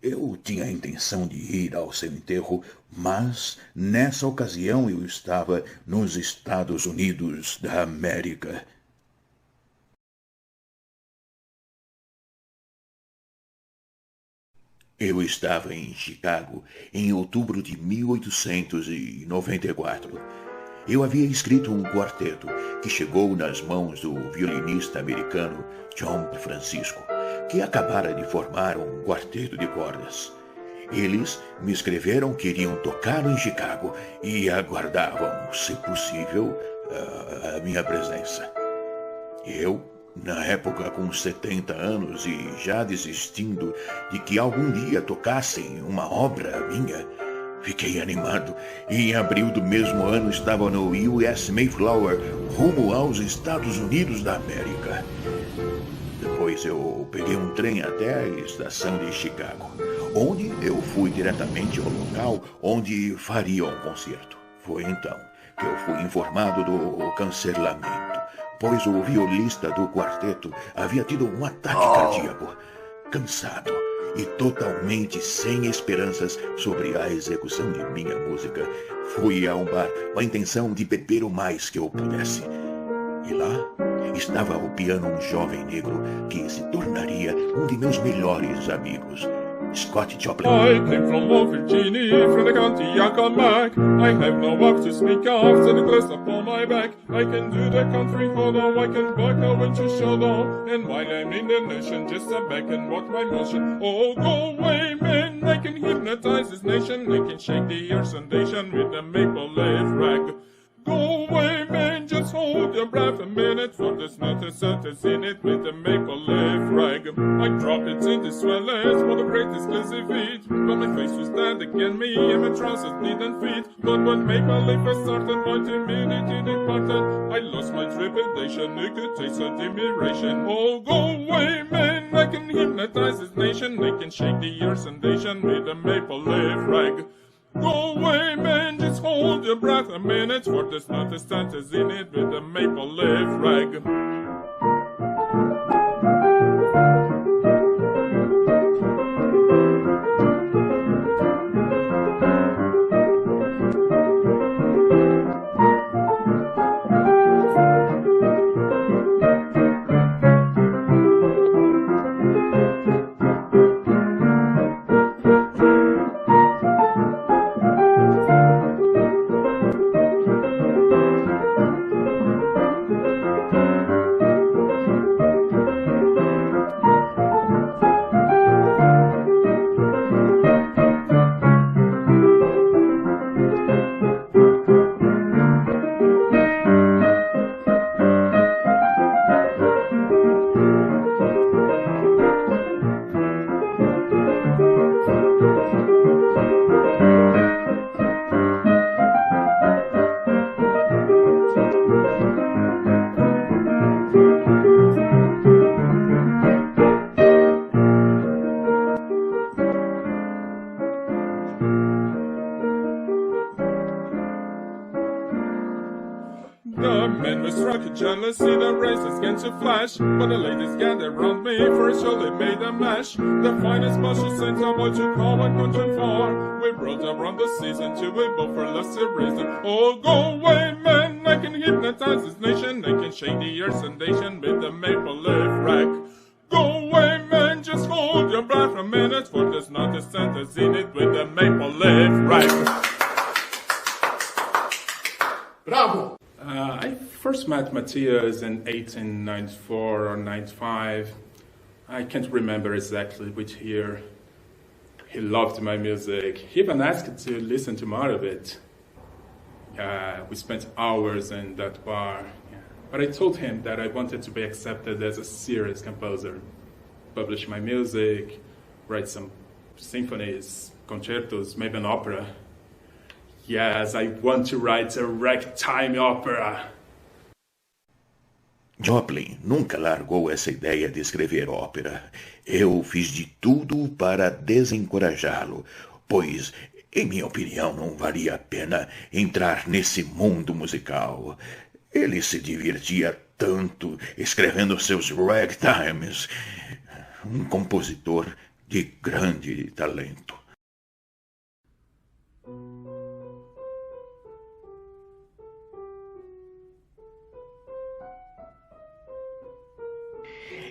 Eu tinha a intenção de ir ao seu enterro, mas nessa ocasião eu estava nos Estados Unidos da América. Eu estava em Chicago em outubro de 1894. Eu havia escrito um quarteto que chegou nas mãos do violinista americano John Francisco, que acabara de formar um quarteto de cordas. Eles me escreveram que iriam tocar em Chicago e aguardavam, se possível, a minha presença. Eu, na época com 70 anos e já desistindo de que algum dia tocassem uma obra minha, fiquei animado e em abril do mesmo ano estava no US Mayflower, rumo aos Estados Unidos da América. Depois eu peguei um trem até a estação de Chicago, onde eu fui diretamente ao local onde faria um concerto. Foi então que eu fui informado do cancelamento, pois o violista do quarteto havia tido um ataque cardíaco. Cansado e totalmente sem esperanças sobre a execução de minha música, fui a um bar com a intenção de beber o mais que eu pudesse. E lá estava ao piano um jovem negro que se tornaria um de meus melhores amigos, Scott Joplin. I came from West Virginia, from the county Yakamac. I have no work to speak of, so the glass upon my back. I can do the country photo, I can buck a winter shoulder. And while I'm in the nation, just a back and watch my motion. Oh, go away, man, I can hypnotize this nation. I can shake the earth foundation with a maple leaf rag. Go away, man, just hold your breath a minute, for there's not a sentence in it with a maple leaf rag. I drop it in the swellers for the greatest exclusive heat, but my face was dead again, me and my trousers didn't fit. But when maple leaf first started, my timidity departed. I lost my trepidation, it could taste admiration. Oh, go away, man, I can hypnotize this nation, I can shake the earth foundation with a maple leaf rag. Go away, man, just hold your breath a minute, for there's not a sentence in it with a maple leaf rag. Jealousy, the races began to flash, but the ladies gathered round me for a show they made a mash. The finest bushes sent a boy to call and country far. We brought around the season till we both for lesser reason. Oh, go away, man, I can hypnotize this nation, I can shake the earth foundation with a maple leaf rag. Go away, man, just hold your breath a minute, for there's not a sentence in it with a maple leaf rag. Bravo! I first met Matthias in 1894 or 95. I can't remember exactly which year. He loved my music. He even asked to listen to more of it. We spent hours in that bar. But I told him that I wanted to be accepted as a serious composer. Publish my music, write some symphonies, concertos, maybe an opera. Yes, I want to write a ragtime opera. Joplin nunca largou essa ideia de escrever ópera. Eu fiz de tudo para desencorajá-lo, pois, em minha opinião, não valia a pena entrar nesse mundo musical. Ele se divertia tanto escrevendo seus ragtimes. Um compositor de grande talento.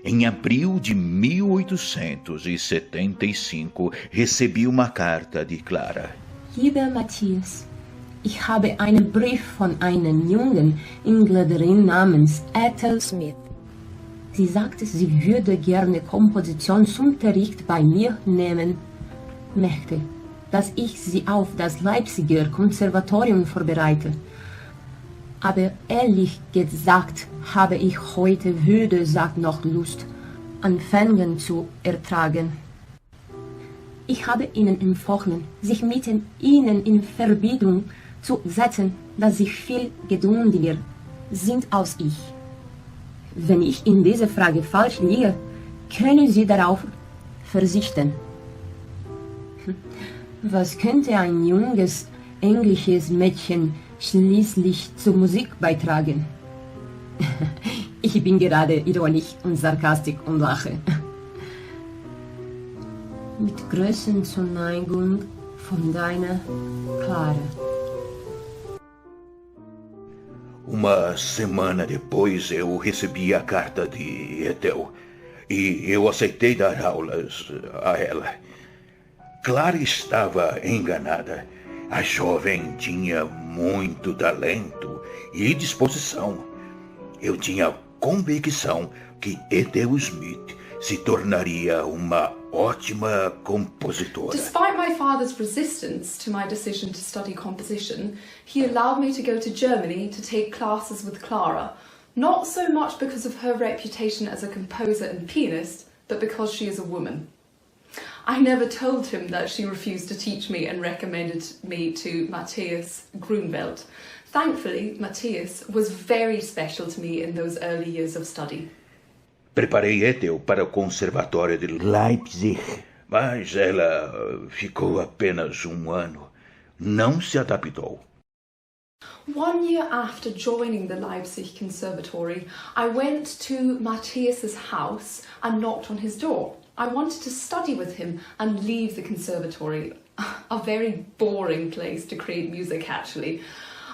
Em abril de 1875, recebi uma carta de Clara. Lieber Matthias, ich habe einen Brief von einer jungen Engländerin namens Ethel Smith. Sie sagte, sie würde gerne Kompositionsunterricht bei mir nehmen, möchte, dass ich sie auf das Leipziger Konservatorium vorbereite. Aber ehrlich gesagt habe ich heute weder noch Lust, Anfängen zu ertragen. Ich habe Ihnen empfohlen, sich mit Ihnen in Verbindung zu setzen, dass Sie viel geduldiger sind als ich. Wenn ich in dieser Frage falsch liege, können Sie darauf verzichten. Was könnte ein junges englisches Mädchen schließlich zur Musik beitragen? Ich bin gerade ironisch und sarkastisch und lache. Mit größter Zuneigung von deiner Clara. Uma semana depois eu recebi a carta de Ethel e eu aceitei dar aulas a ela. Clara estava enganada. A jovem tinha muito talento e disposição. Eu tinha convicção que Ethel Smith se tornaria uma ótima compositora. Despite my father's resistance to my decision to study composition, he allowed me to go to Germany to take classes with Clara, not so much because of her reputation as a composer and pianist, but because she is a woman. I never told him that she refused to teach me and recommended me to Matthias Grunwald. Thankfully, Matthias was very special to me in those early years of study. Preparei Ethel para o Conservatório de Leipzig, mas ela ficou apenas um ano. Não se adaptou. 1 year after joining the Leipzig Conservatory, I went to Matthias's house and knocked on his door. I wanted to study with him and leave the conservatory. A very boring place to create music, actually.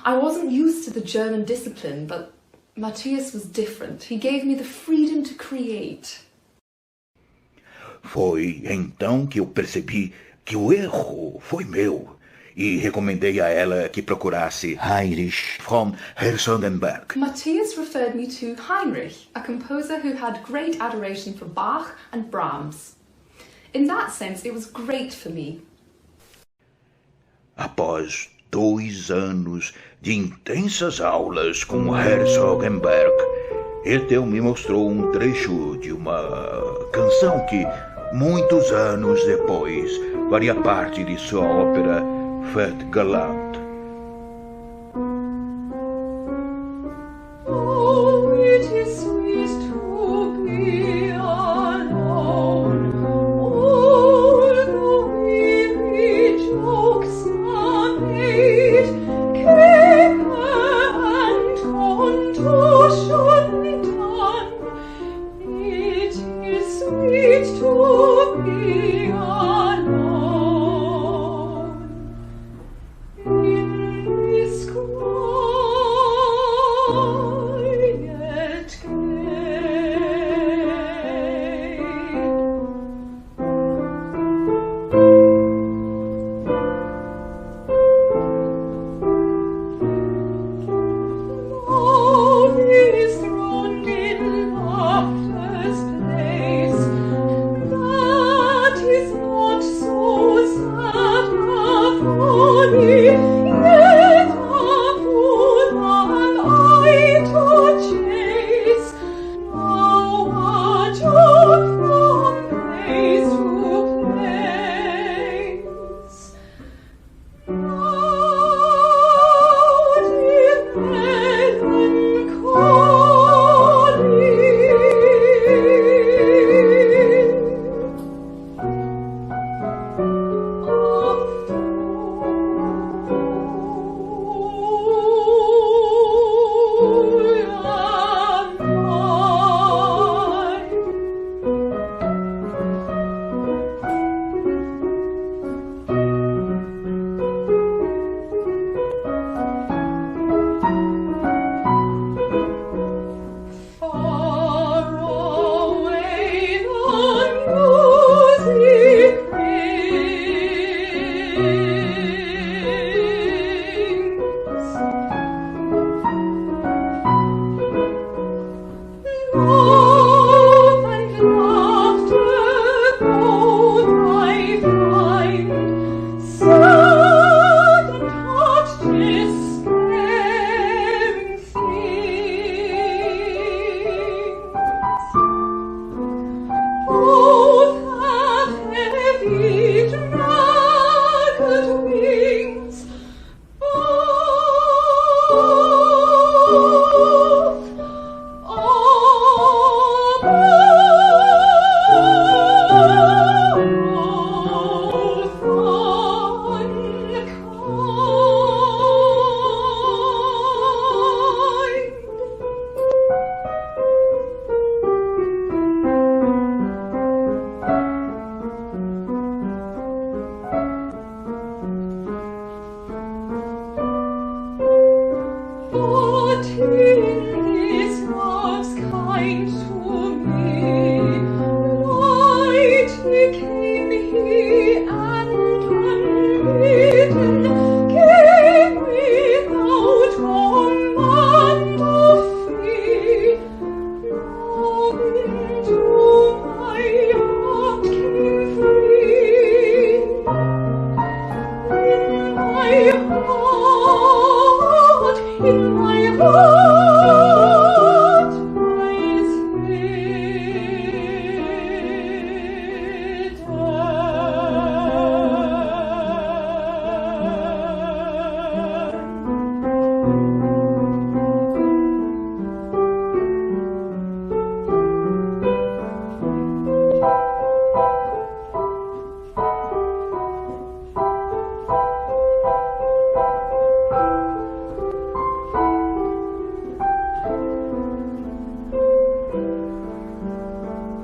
I wasn't used to the German discipline, but Matthias was different. He gave me the freedom to create. Foi então que eu percebi que o erro foi meu e recomendei a ela que procurasse Heinrich von Herzogenberg. Matthias referred me to Heinrich, a composer who had great adoration for Bach and Brahms. In that sense, it was great for me. Após 2 anos de intensas aulas com Herzogenberg, Ethel me mostrou um trecho de uma canção que, muitos anos depois, faria parte de sua ópera Fête Galante. Oh, it is sweet to be alone. All the weary jokes are made, caper and contortion done. It is sweet to be alone. In this quiet Love is throned in laughter's place.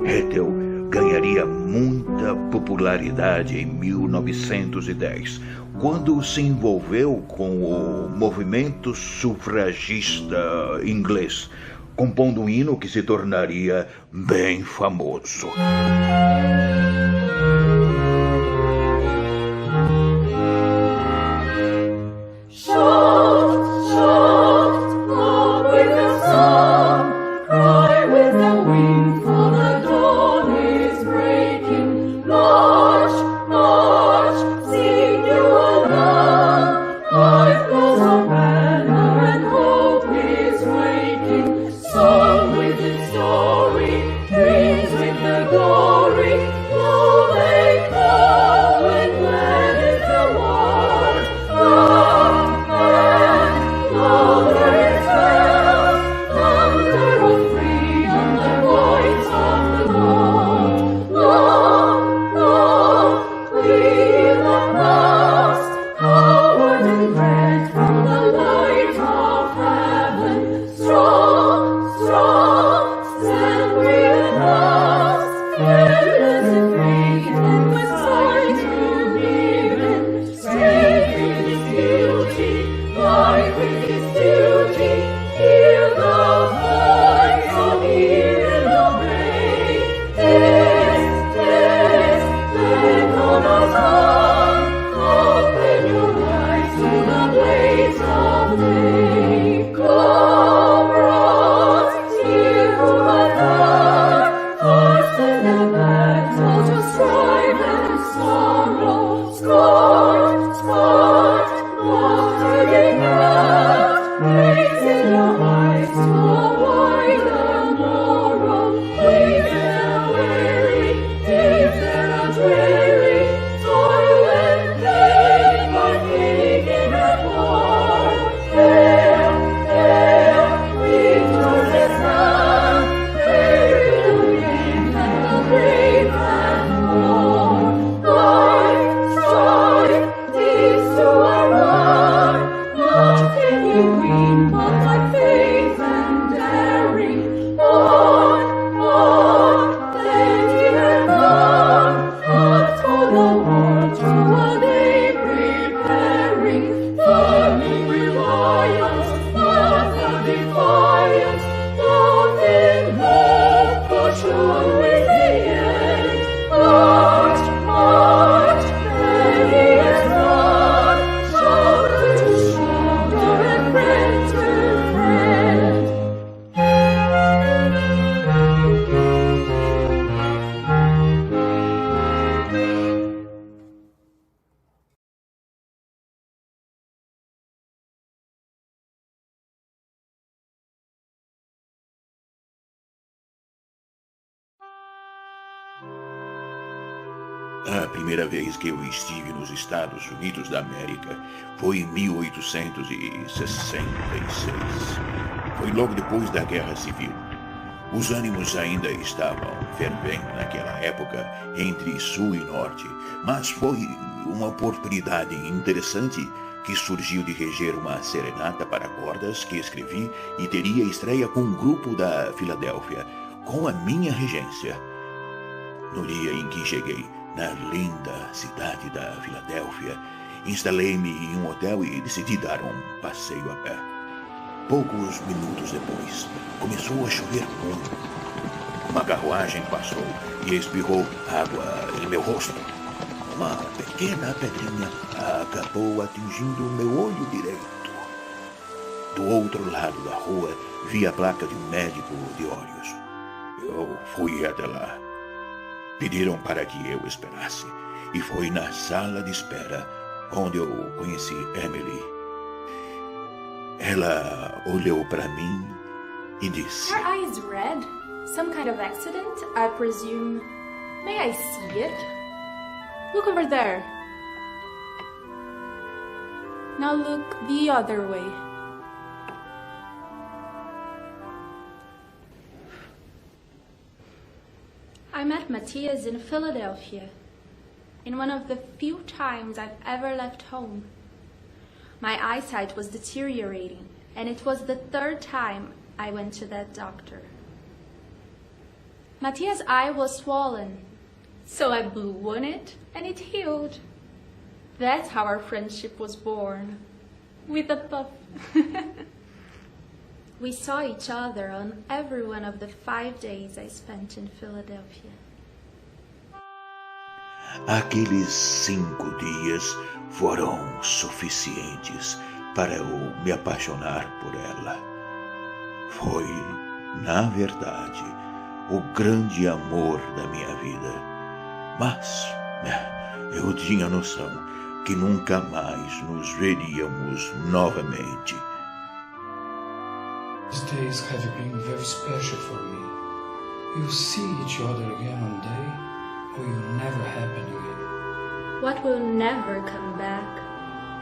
Ethel ganharia muita popularidade em 1910, quando se envolveu com o movimento sufragista inglês, compondo um hino que se tornaria bem famoso. A primeira vez que eu estive nos Estados Unidos da América foi em 1866. Foi logo depois da Guerra Civil. Os ânimos ainda estavam fervendo naquela época entre Sul e Norte, mas foi uma oportunidade interessante que surgiu de reger uma serenata para cordas que escrevi e teria estreia com um grupo da Filadélfia, com a minha regência. No dia em que cheguei na linda cidade da Filadélfia, instalei-me em um hotel e decidi dar um passeio a pé. Poucos minutos depois, começou a chover muito. Uma carruagem passou e espirrou água em meu rosto. Uma pequena pedrinha acabou atingindo o meu olho direito. Do outro lado da rua, vi a placa de um médico de olhos. Eu fui até lá. Pediram para que eu esperasse, e foi na sala de espera onde eu conheci Emily. Ela olhou para mim e disse: Her eye is red. Some kind of accident, I presume. May I see it? Look over there. Now look the other way. I met Matthias in Philadelphia, in one of the few times I've ever left home. My eyesight was deteriorating, and it was the third time I went to that doctor. Matthias' eye was swollen, so I blew on it and it healed. That's how our friendship was born, with a puff. We saw each other on every one of the 5 days I spent in Philadelphia. Aqueles 5 dias foram suficientes para eu me apaixonar por ela. Foi, na verdade, o grande amor da minha vida. Mas eu tinha noção que nunca mais nos veríamos novamente. These days have been very special for me. We'll see each other again one day, or will never happen again. What will never come back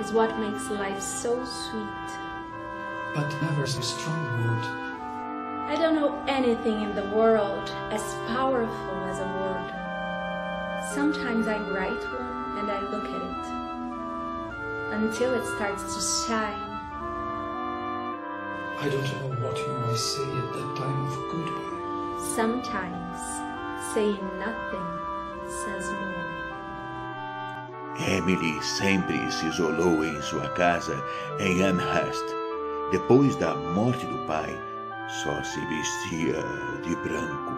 is what makes life so sweet. But never is a strong word. I don't know anything in the world as powerful as a word. Sometimes I write one and I look at it until it starts to shine. I don't know what you will say at that time of goodbye. Sometimes saying nothing says more. Emily sempre se isolou em sua casa em Amherst. Depois da morte do pai, só se vestia de branco.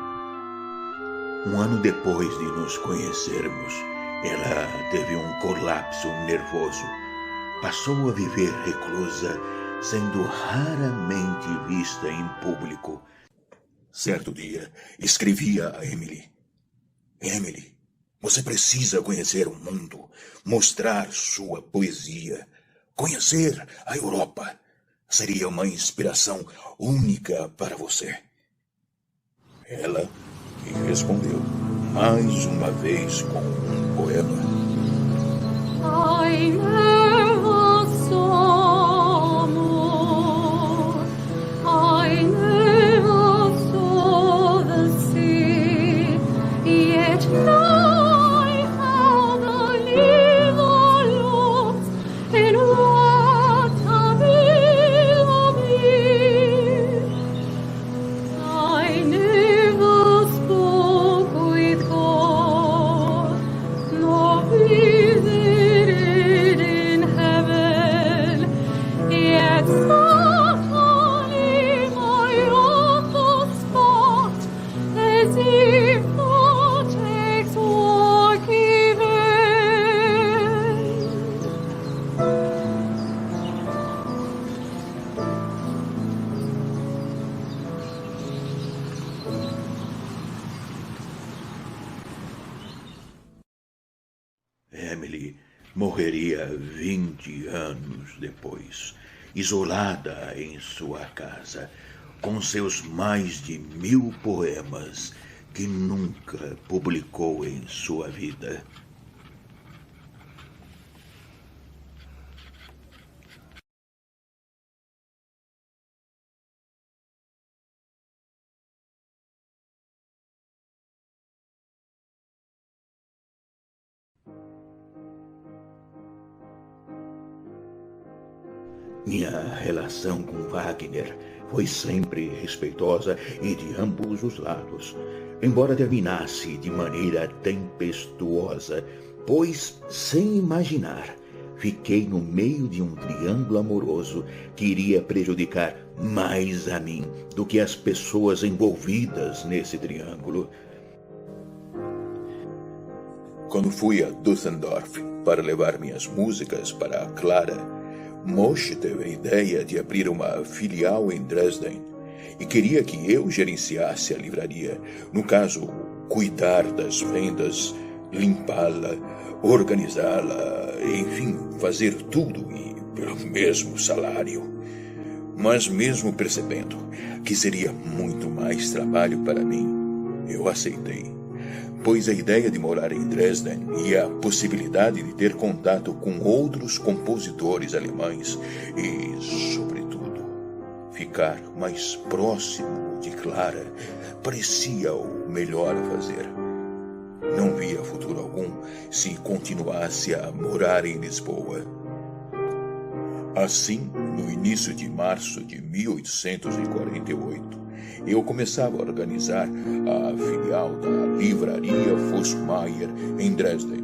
Um ano depois de nos conhecermos, ela teve um colapso nervoso. Passou a viver reclusa, sendo raramente vista em público. Certo dia, escrevi a Emily. Emily, você precisa conhecer o mundo, mostrar sua poesia, conhecer a Europa. Seria uma inspiração única para você. Ela me respondeu mais uma vez com um poema. I never saw more. I never saw the sea. Yet I held a little lost in what I believe. I never spoke with God, nor visited in heaven. Yet suddenly my awful spot, as if the text were given. Emily morreria 20 anos depois, isolada em sua casa, com seus mais de 1000 poemas que nunca publicou em sua vida. Minha relação com Wagner foi sempre respeitosa e de ambos os lados, embora terminasse de maneira tempestuosa, pois, sem imaginar, fiquei no meio de um triângulo amoroso que iria prejudicar mais a mim do que as pessoas envolvidas nesse triângulo. Quando fui a Düsseldorf para levar minhas músicas para a Clara, Moshe teve a ideia de abrir uma filial em Dresden e queria que eu gerenciasse a livraria. No caso, cuidar das vendas, limpá-la, organizá-la, enfim, fazer tudo e pelo mesmo salário. Mas mesmo percebendo que seria muito mais trabalho para mim, eu aceitei. Pois a ideia de morar em Dresden e a possibilidade de ter contato com outros compositores alemães e, sobretudo, ficar mais próximo de Clara parecia o melhor a fazer. Não via futuro algum se continuasse a morar em Lisboa. Assim, no início de março de 1848, eu começava a organizar a filial da livraria Fussmeier em Dresden.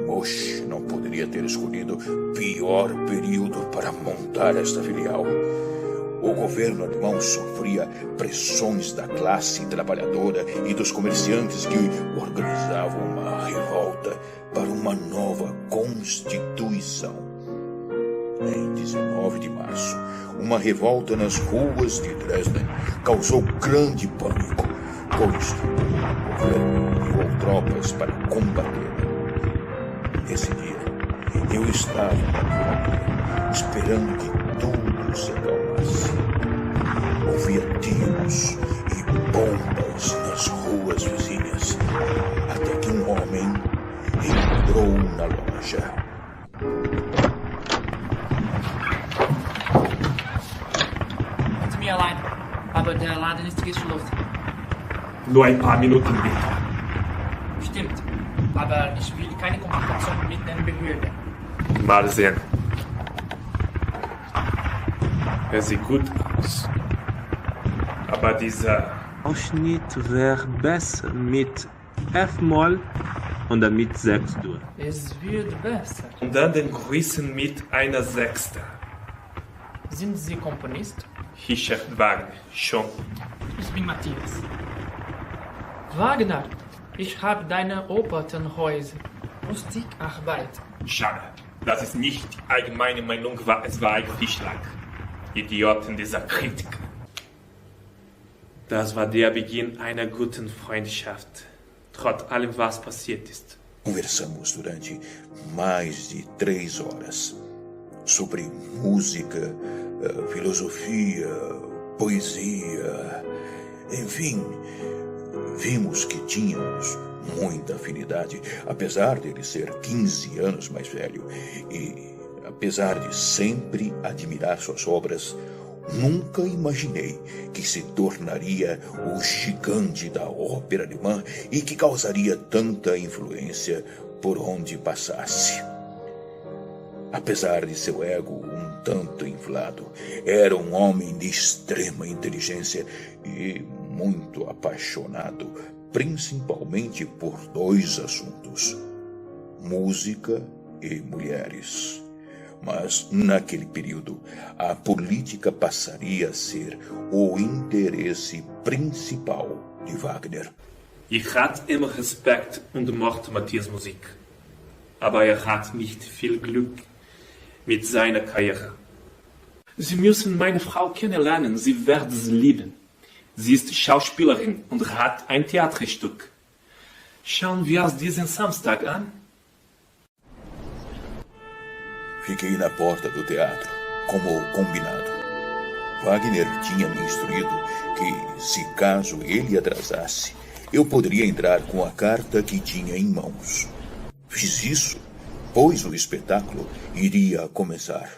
Mosch não poderia ter escolhido pior período para montar esta filial. O governo alemão sofria pressões da classe trabalhadora e dos comerciantes que organizavam uma revolta para uma nova Constituição. Em 19 de março, uma revolta nas ruas de Dresden causou grande pânico, pois o governo enviou tropas para combatê-la. Nesse dia, eu estava na rua, esperando que tudo se acalmasse. Ouvia tiros e bombas nas ruas vizinhas, até que um homem entrou na loja. Lassen Sie mich allein, aber der Laden ist geschlossen. Nur ein paar Minuten bitte. Stimmt, aber ich will keine Kommunikation mit den Behörden. Mal sehen. Er sieht gut aus. Aber dieser Ausschnitt wäre besser mit F-Moll und dann mit 6 Dur. Es wird besser. und dann den Grüßen mit einer Sechster. Sind Sie Komponist? Richard Wagner, schon. Ich bin Matthias. Wagner, ich habe deine Opernhäuser. Musikarbeit. Schade, das ist nicht die allgemeine Meinung, es war ein Fischlag. Idioten dieser Kritiker. Das war der Beginn einer guten Freundschaft, trotz allem, was passiert ist. Conversamos durante mais de 3 horas sobre música, filosofia, poesia, enfim, vimos que tínhamos muita afinidade, apesar dele ser 15 anos mais velho e apesar de sempre admirar suas obras, nunca imaginei que se tornaria o gigante da ópera alemã e que causaria tanta influência por onde passasse. Apesar de seu ego um tanto inflado, era um homem de extrema inteligência e muito apaixonado, principalmente por 2 assuntos: música e mulheres. Mas, naquele período, a política passaria a ser o interesse principal de Wagner. Ich hatte immer Respekt und mochte Matthias Musik. Aber hat nicht viel Glück mit seiner Karriere. Sie müssen meine Frau kennenlernen, Sie werden sie lieben. Sie ist Schauspielerin und hat ein Theaterstück. Schauen wir uns diesen Samstag an. Fiquei na porta do teatro, como combinado. Wagner tinha me instruído que, se caso ele atrasasse, eu poderia entrar com a carta que tinha em mãos. Fiz isso, pois o espetáculo iria começar.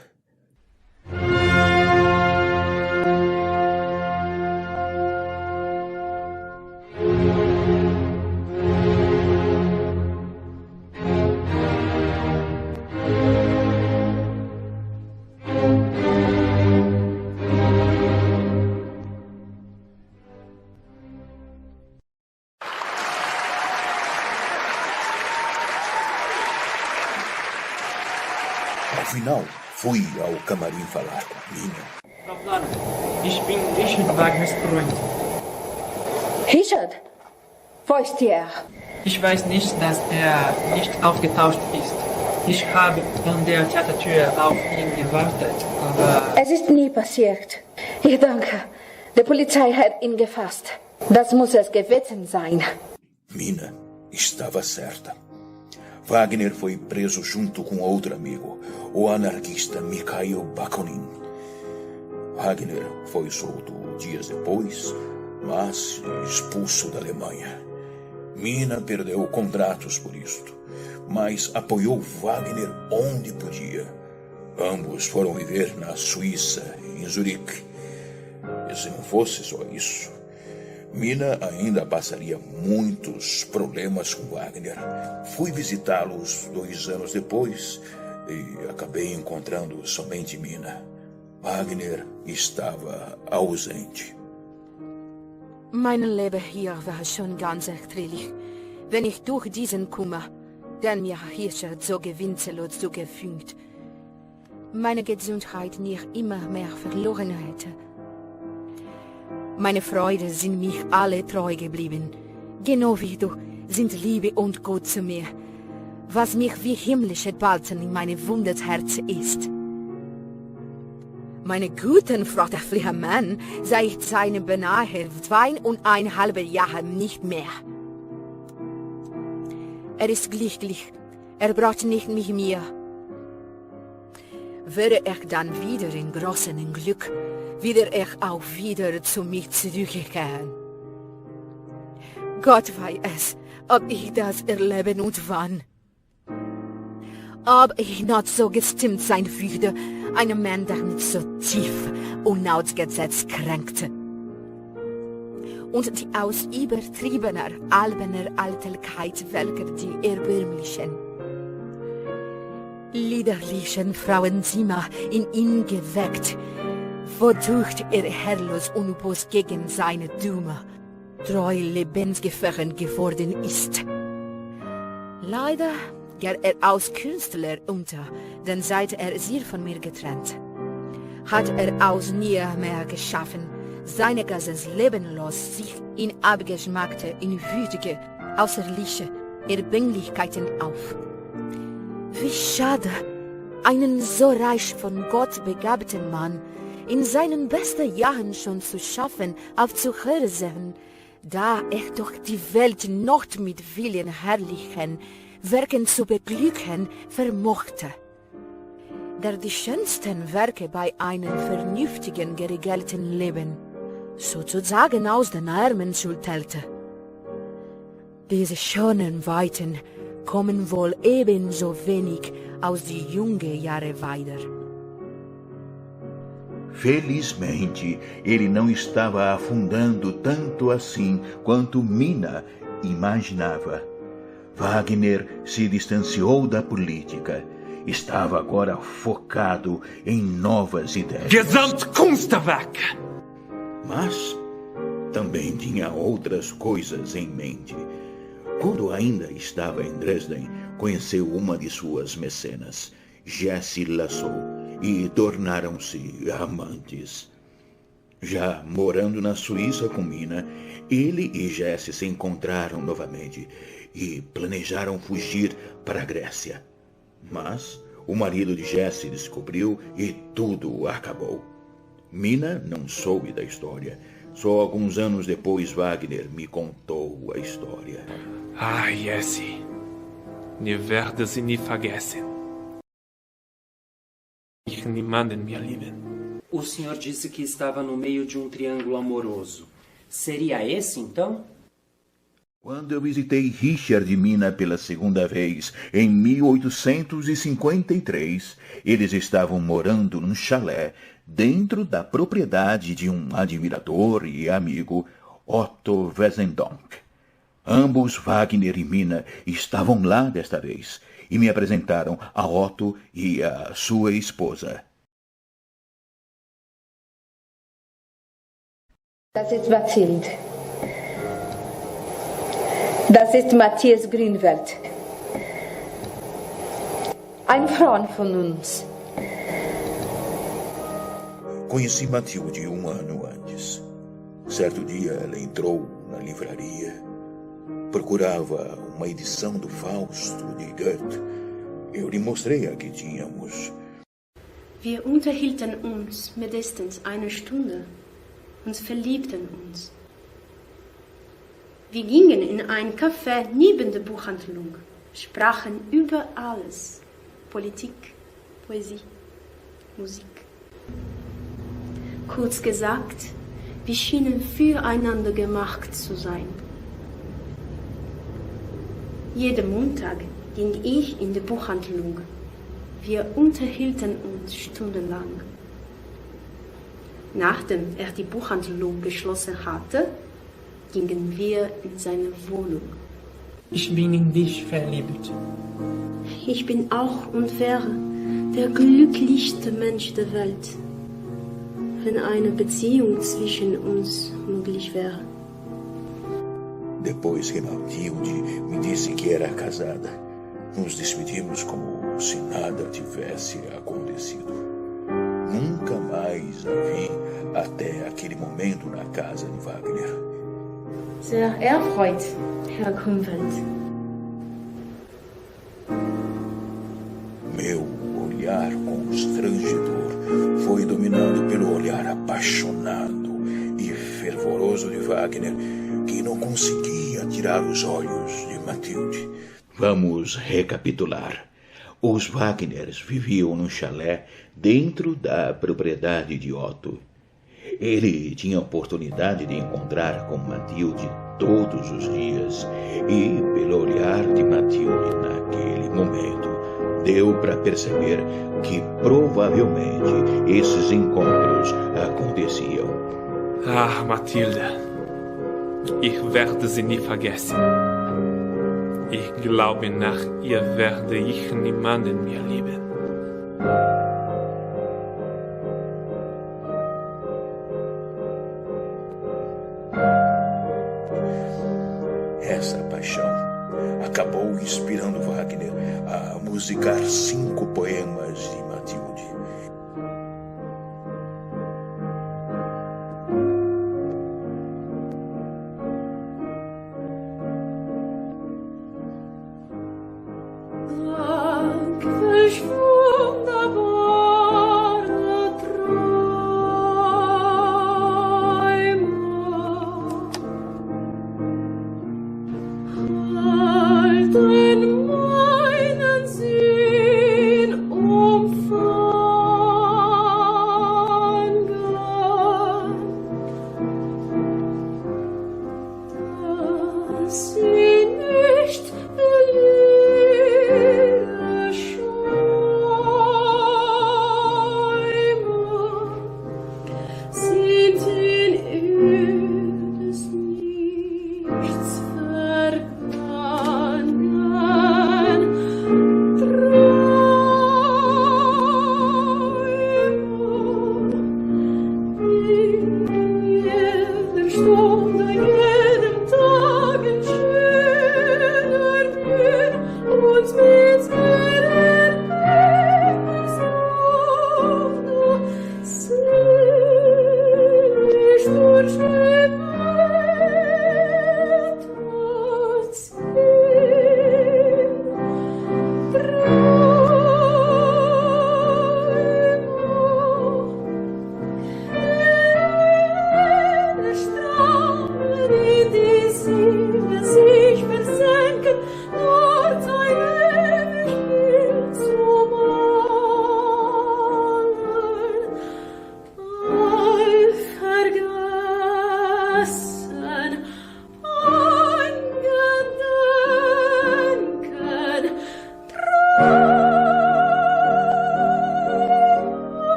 Afinal, fui ao camarim falar com Mina. Frau Planer, ich bin Richard Wagners Freund. Richard? Wo ist er? Ich weiß nicht, dass er nicht aufgetaucht ist. Ich habe an der Theatertür auf ihn gewartet, aber... Es ist nie passiert. Ich danke. Die Polizei hat ihn gefasst. Das muss es gewesen sein. Mina estava certa. Wagner foi preso junto com outro amigo, o anarquista Mikhail Bakunin. Wagner foi solto dias depois, mas expulso da Alemanha. Mina perdeu contratos por isto, mas apoiou Wagner onde podia. Ambos foram viver na Suíça, em Zurique. E se não fosse só isso, Mina ainda passaria muitos problemas com Wagner. Fui visitá-los 2 anos depois e acabei encontrando somente Mina. Wagner estava ausente. Mein Leben hier war schon ganz erträglich, wenn ich durch diesen Kummer, der mir Hirscher so gewinnzelos zugefügt, meine Gesundheit nicht immer mehr verloren hätte. Meine Freunde sind mich alle treu geblieben, genau wie du sind Liebe und Gut zu mir, was mich wie himmlische Balzen in mein wundes Herz ist. Meine guten vortrefflichen Mann seit seinem beinahe 2,5 Jahren nicht mehr. Er ist glücklich, er braucht nicht mit mir. Würde er dann wieder in großem Glück, würde er auch wieder zu mir zurückkehren. Gott weiß es, ob ich das erleben und wann. Ob ich noch so gestimmt sein würde, einem Mann, der mich so tief unausgesetzt kränkte. Und die aus übertriebener, alberner Eitelkeit, welcher die erbärmlichen, liederlichen Frauenzimmer in ihn geweckt, wodurch er herrlos unbewusst gegen seine dumme, treu Lebensgefährten geworden ist. Leider geht er als Künstler unter, denn seit er sich von mir getrennt, hat er aus nie mehr geschaffen, seine ganzes Leben los sich in abgeschmackte, in wütige, außerliche Erbänglichkeiten auf. Wie schade, einen so reich von Gott begabten Mann in seinen besten Jahren schon zu schaffen, aufzuhören, da er doch die Welt noch mit vielen herrlichen Werken zu beglücken vermochte, der die schönsten Werke bei einem vernünftigen, geregelten Leben sozusagen aus den Armen schulterte. Diese schönen Weiten kommen wohl ebenso wenig aus die jungen Jahre weiter. Felizmente, ele não estava afundando tanto assim quanto Mina imaginava. Wagner se distanciou da política. Estava agora focado em novas ideias. Gesamtkunstwerk! Mas também tinha outras coisas em mente. Quando ainda estava em Dresden, conheceu uma de suas mecenas, Jessie Lasso, e tornaram-se amantes. Já morando na Suíça com Mina, ele e Jessie se encontraram novamente e planejaram fugir para a Grécia. Mas o marido de Jessie descobriu e tudo acabou. Mina não soube da história. Só alguns anos depois Wagner me contou a história. Ah, Jessie, nie werde sie nie vergessen. Ich niemanden mehr lieben. O senhor disse que estava no meio de um triângulo amoroso. Seria esse, então? Quando eu visitei Richard e Mina pela segunda vez, em 1853, eles estavam morando num chalé dentro da propriedade de um admirador e amigo, Otto Wesendonck. Ambos, Wagner e Mina, estavam lá desta vez e me apresentaram a Otto e a sua esposa. Das ist Mathilde. Das ist Matthias Grünwald. Ein Freund von uns. Conheci Matilde um ano antes. Certo dia ela entrou na livraria. Procurava uma edição do Fausto de Goethe. Eu lhe mostrei a que tínhamos. Wir unterhielten uns mindestens eine Stunde und verliebten uns. Wir gingen in ein Café neben der Buchhandlung, sprachen über alles. Politik, Poesie, Musik. Kurz gesagt, wir schienen füreinander gemacht zu sein. Jeden Montag ging ich in die Buchhandlung. Wir unterhielten uns stundenlang. Nachdem er die Buchhandlung geschlossen hatte, gingen wir in seine Wohnung. Ich bin in dich verliebt. Ich bin auch und wäre der glücklichste Mensch der Welt, wenn eine Beziehung zwischen uns möglich wäre. Depois que Matilde me disse que era casada, nos despedimos como se nada tivesse acontecido. Nunca mais a vi até aquele momento na casa de Wagner. Sehr erfreut, Herr Grünwald. Meu olhar constrangedor foi dominado pelo olhar apaixonado e fervoroso de Wagner, que não conseguia tirar os olhos de Matilde. Vamos recapitular. Os Wagners viviam num chalé dentro da propriedade de Otto. Ele tinha a oportunidade de encontrar com Matilde todos os dias e, pelo olhar de Matilde naquele momento, deu para perceber que provavelmente esses encontros aconteciam. Ah, Matilda, ich werde sie nie vergessen. Ich glaube, nach ihr werde ich niemanden mehr lieben. Essa paixão acabou inspirando Wagner a musicar 5 poemas de Matilde.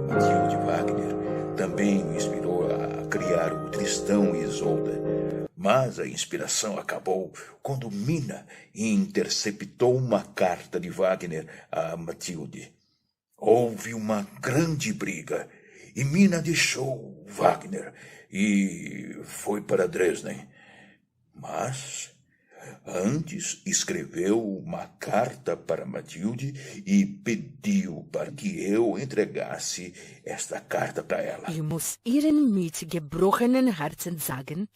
Matilde Wagner também me inspirou a criar o Tristão e Isolda. Mas a inspiração acabou quando Mina interceptou uma carta de Wagner a Matilde. Houve uma grande briga e Mina deixou Wagner e foi para Dresden. Mas antes escreveu uma carta para Matilde e pediu para que eu entregasse esta carta para ela. Ich muss Ihren mit gebrochenen Herzen sagen,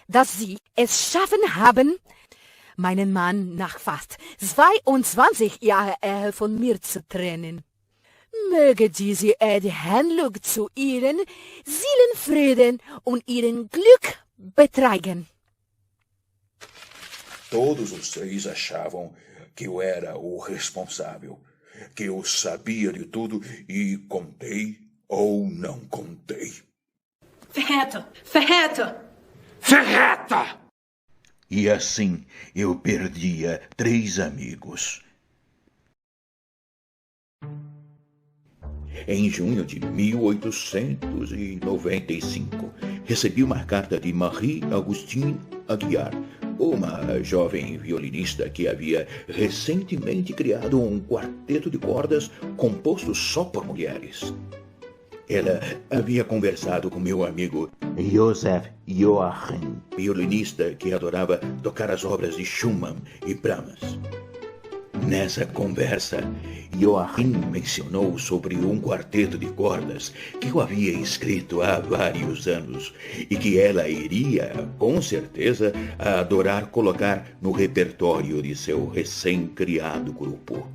dass Sie es schaffen haben, meinen Mann nach fast 22 Jahren von mir zu trennen. Möge diese Handlung zu Ihren Seelenfrieden und Ihren Glück beitragen. Todos os 3 achavam que eu era o responsável, que eu sabia de tudo e contei ou não contei. Verräter! Verräter! Verräter! E assim eu perdia 3 amigos. Em junho de 1895, recebi uma carta de Marie-Augustine Aguiar, uma jovem violinista que havia recentemente criado um quarteto de cordas composto só por mulheres. Ela havia conversado com meu amigo Joseph Joachim, violinista que adorava tocar as obras de Schumann e Brahms. Nessa conversa, Joachim mencionou sobre um quarteto de cordas que eu havia escrito há vários anos e que ela iria, com certeza, adorar colocar no repertório de seu recém-criado grupo.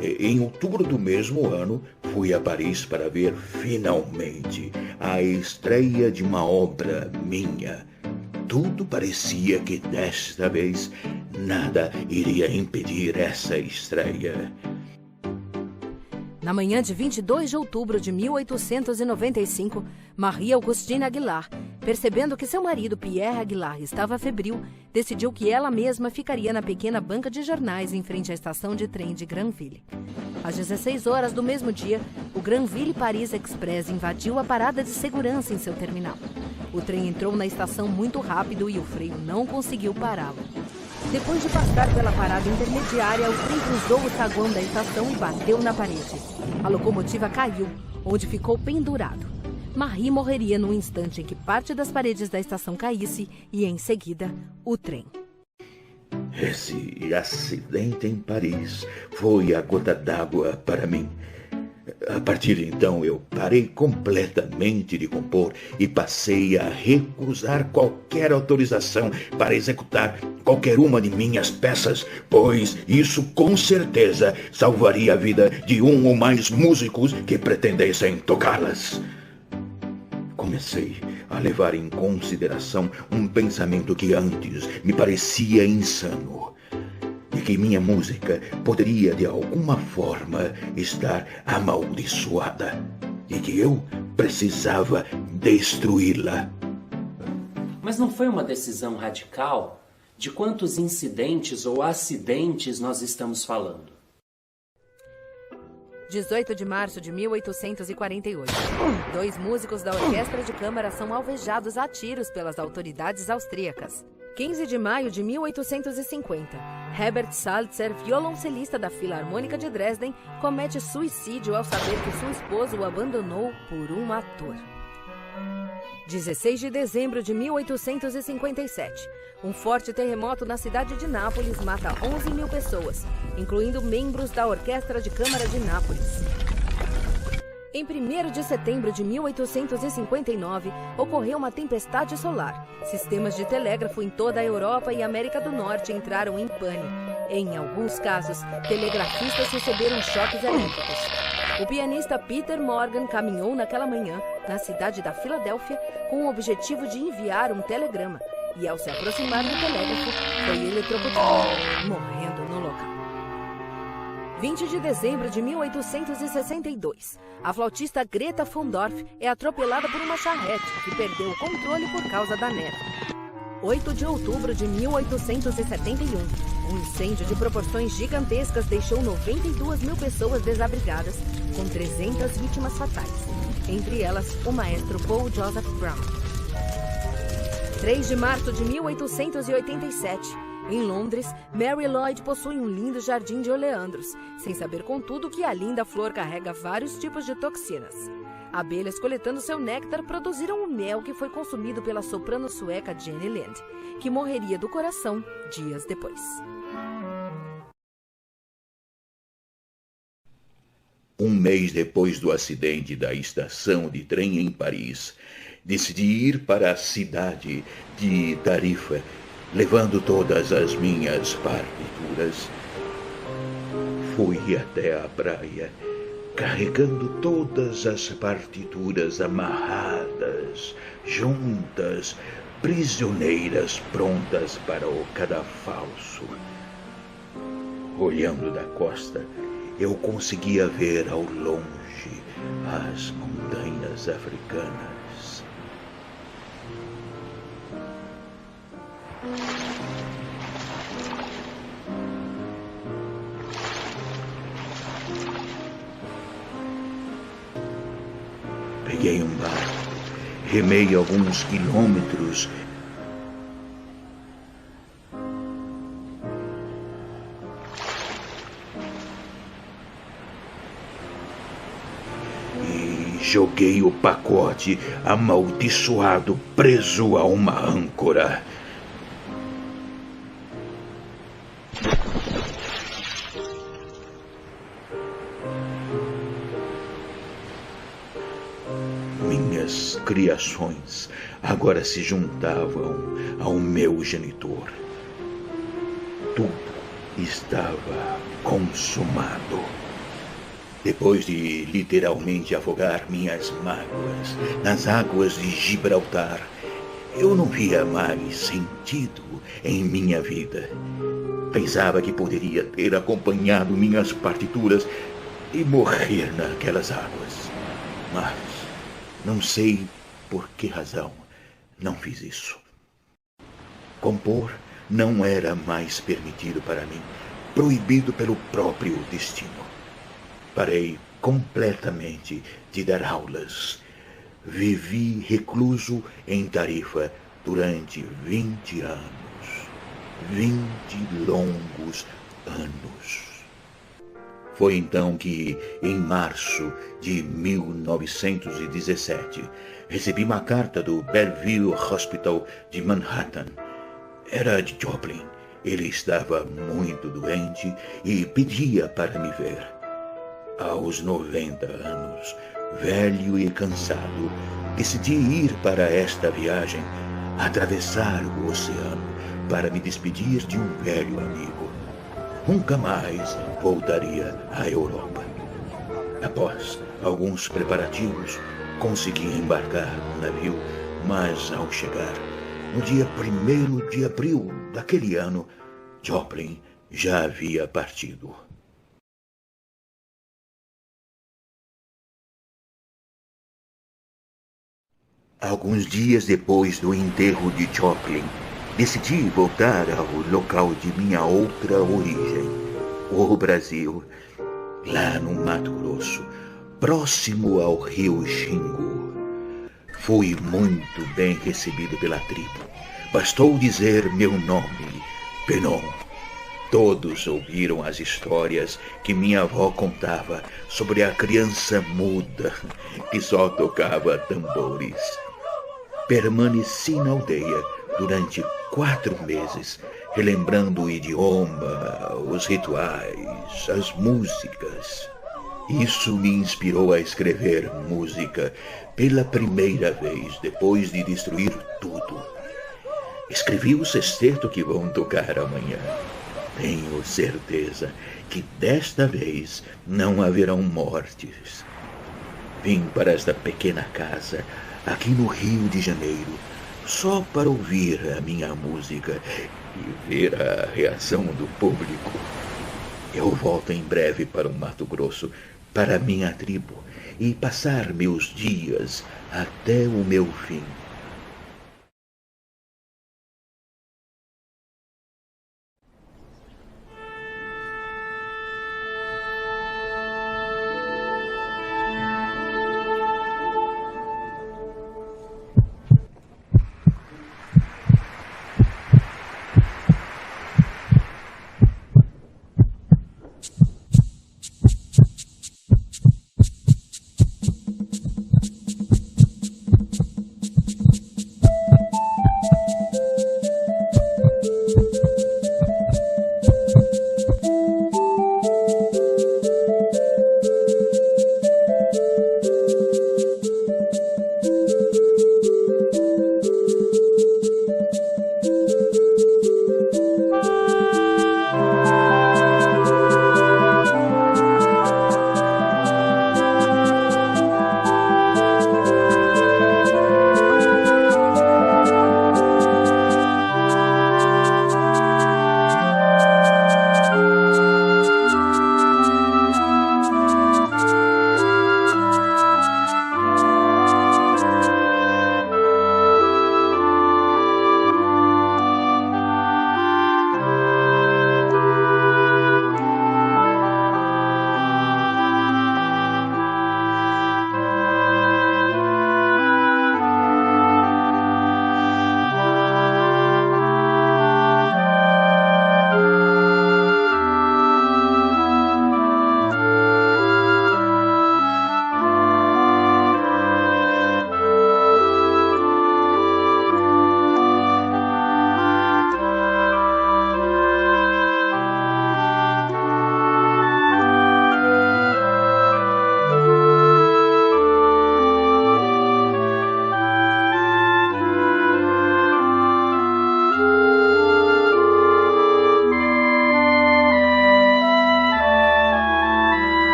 Em outubro do mesmo ano, fui a Paris para ver finalmente a estreia de uma obra minha. Tudo parecia que desta vez nada iria impedir essa estreia. Na manhã de 22 de outubro de 1895, Marie-Augustine Aguilar, percebendo que seu marido Pierre Aguilar estava febril, decidiu que ela mesma ficaria na pequena banca de jornais em frente à estação de trem de Granville. Às 16 horas do mesmo dia, o Granville Paris Express invadiu a parada de segurança em seu terminal. O trem entrou na estação muito rápido e o freio não conseguiu pará-lo. Depois de passar pela parada intermediária, o trem cruzou o saguão da estação e bateu na parede. A locomotiva caiu, onde ficou pendurado. Marie morreria no instante em que parte das paredes da estação caísse e, em seguida, o trem. Esse acidente em Paris foi a gota d'água para mim. A partir de então, eu parei completamente de compor e passei a recusar qualquer autorização para executar qualquer uma de minhas peças, pois isso com certeza salvaria a vida de um ou mais músicos que pretendessem tocá-las. Comecei a levar em consideração um pensamento que antes me parecia insano, e que minha música poderia de alguma forma estar amaldiçoada, e que eu precisava destruí-la. Mas não foi uma decisão radical? De quantos incidentes ou acidentes nós estamos falando? 18 de março de 1848. 2 músicos da orquestra de câmara são alvejados a tiros pelas autoridades austríacas. 15 de maio de 1850. Herbert Salzer, violoncelista da Filarmônica de Dresden, comete suicídio ao saber que sua esposa o abandonou por um ator. 16 de dezembro de 1857. Um forte terremoto na cidade de Nápoles mata 11.000 pessoas, incluindo membros da Orquestra de Câmara de Nápoles. Em 1º de setembro de 1859, ocorreu uma tempestade solar. Sistemas de telégrafo em toda a Europa e América do Norte entraram em pânico. Em alguns casos, telegrafistas receberam choques elétricos. O pianista Peter Morgan caminhou naquela manhã, na cidade da Filadélfia, com o objetivo de enviar um telegrama. E ao se aproximar do telégrafo, foi eletrocutado, morrendo no local. 20 de dezembro de 1862. A flautista Greta von Dorf é atropelada por uma charrete que perdeu o controle por causa da neve. 8 de outubro de 1871. Um incêndio de proporções gigantescas deixou 92.000 pessoas desabrigadas com 300 vítimas fatais, entre elas o maestro Paul Joseph Brown. 3 de março de 1887, em Londres, Mary Lloyd possui um lindo jardim de oleandros, sem saber contudo que a linda flor carrega vários tipos de toxinas. Abelhas coletando seu néctar produziram o mel que foi consumido pela soprano sueca Jenny Lind, que morreria do coração dias depois. Um mês depois do acidente da estação de trem em Paris, decidi ir para a cidade de Tarifa, levando todas as minhas partituras. Fui até a praia, carregando todas as partituras amarradas, juntas, prisioneiras prontas para o cadafalso. Olhando da costa, eu conseguia ver ao longe as montanhas africanas. Peguei um barco, remei alguns quilômetros e joguei o pacote amaldiçoado preso a uma âncora. Minhas criações agora se juntavam ao meu genitor. Tudo estava consumado. Depois de literalmente afogar minhas mágoas nas águas de Gibraltar, eu não via mais sentido em minha vida. Pensava que poderia ter acompanhado minhas partituras e morrer naquelas águas. Mas não sei por que razão não fiz isso. Compor não era mais permitido para mim, proibido pelo próprio destino. Parei completamente de dar aulas. Vivi recluso em Tarifa durante 20 anos. 20 longos anos. Foi então que, em março de 1917, recebi uma carta do Bellevue Hospital de Manhattan. Era de Joplin. Ele estava muito doente e pedia para me ver. Aos 90 anos, velho e cansado, decidi ir para esta viagem, atravessar o oceano para me despedir de um velho amigo. Nunca mais voltaria à Europa. Após alguns preparativos, consegui embarcar no navio, mas ao chegar, no dia 1º de abril daquele ano, Joplin já havia partido. Alguns dias depois do enterro de Joplin, decidi voltar ao local de minha outra origem, o Brasil, lá no Mato Grosso, próximo ao rio Xingu. Fui muito bem recebido pela tribo. Bastou dizer meu nome, Penon. Todos ouviram as histórias que minha avó contava sobre a criança muda que só tocava tambores. Permaneci na aldeia durante 4 meses, relembrando o idioma, os rituais, as músicas. Isso me inspirou a escrever música pela primeira vez, depois de destruir tudo. Escrevi o sexteto que vão tocar amanhã. Tenho certeza que desta vez não haverão mortes. Vim para esta pequena casa, aqui no Rio de Janeiro, só para ouvir a minha música e ver a reação do público. Eu volto em breve para o Mato Grosso, para minha tribo, e passar meus dias até o meu fim.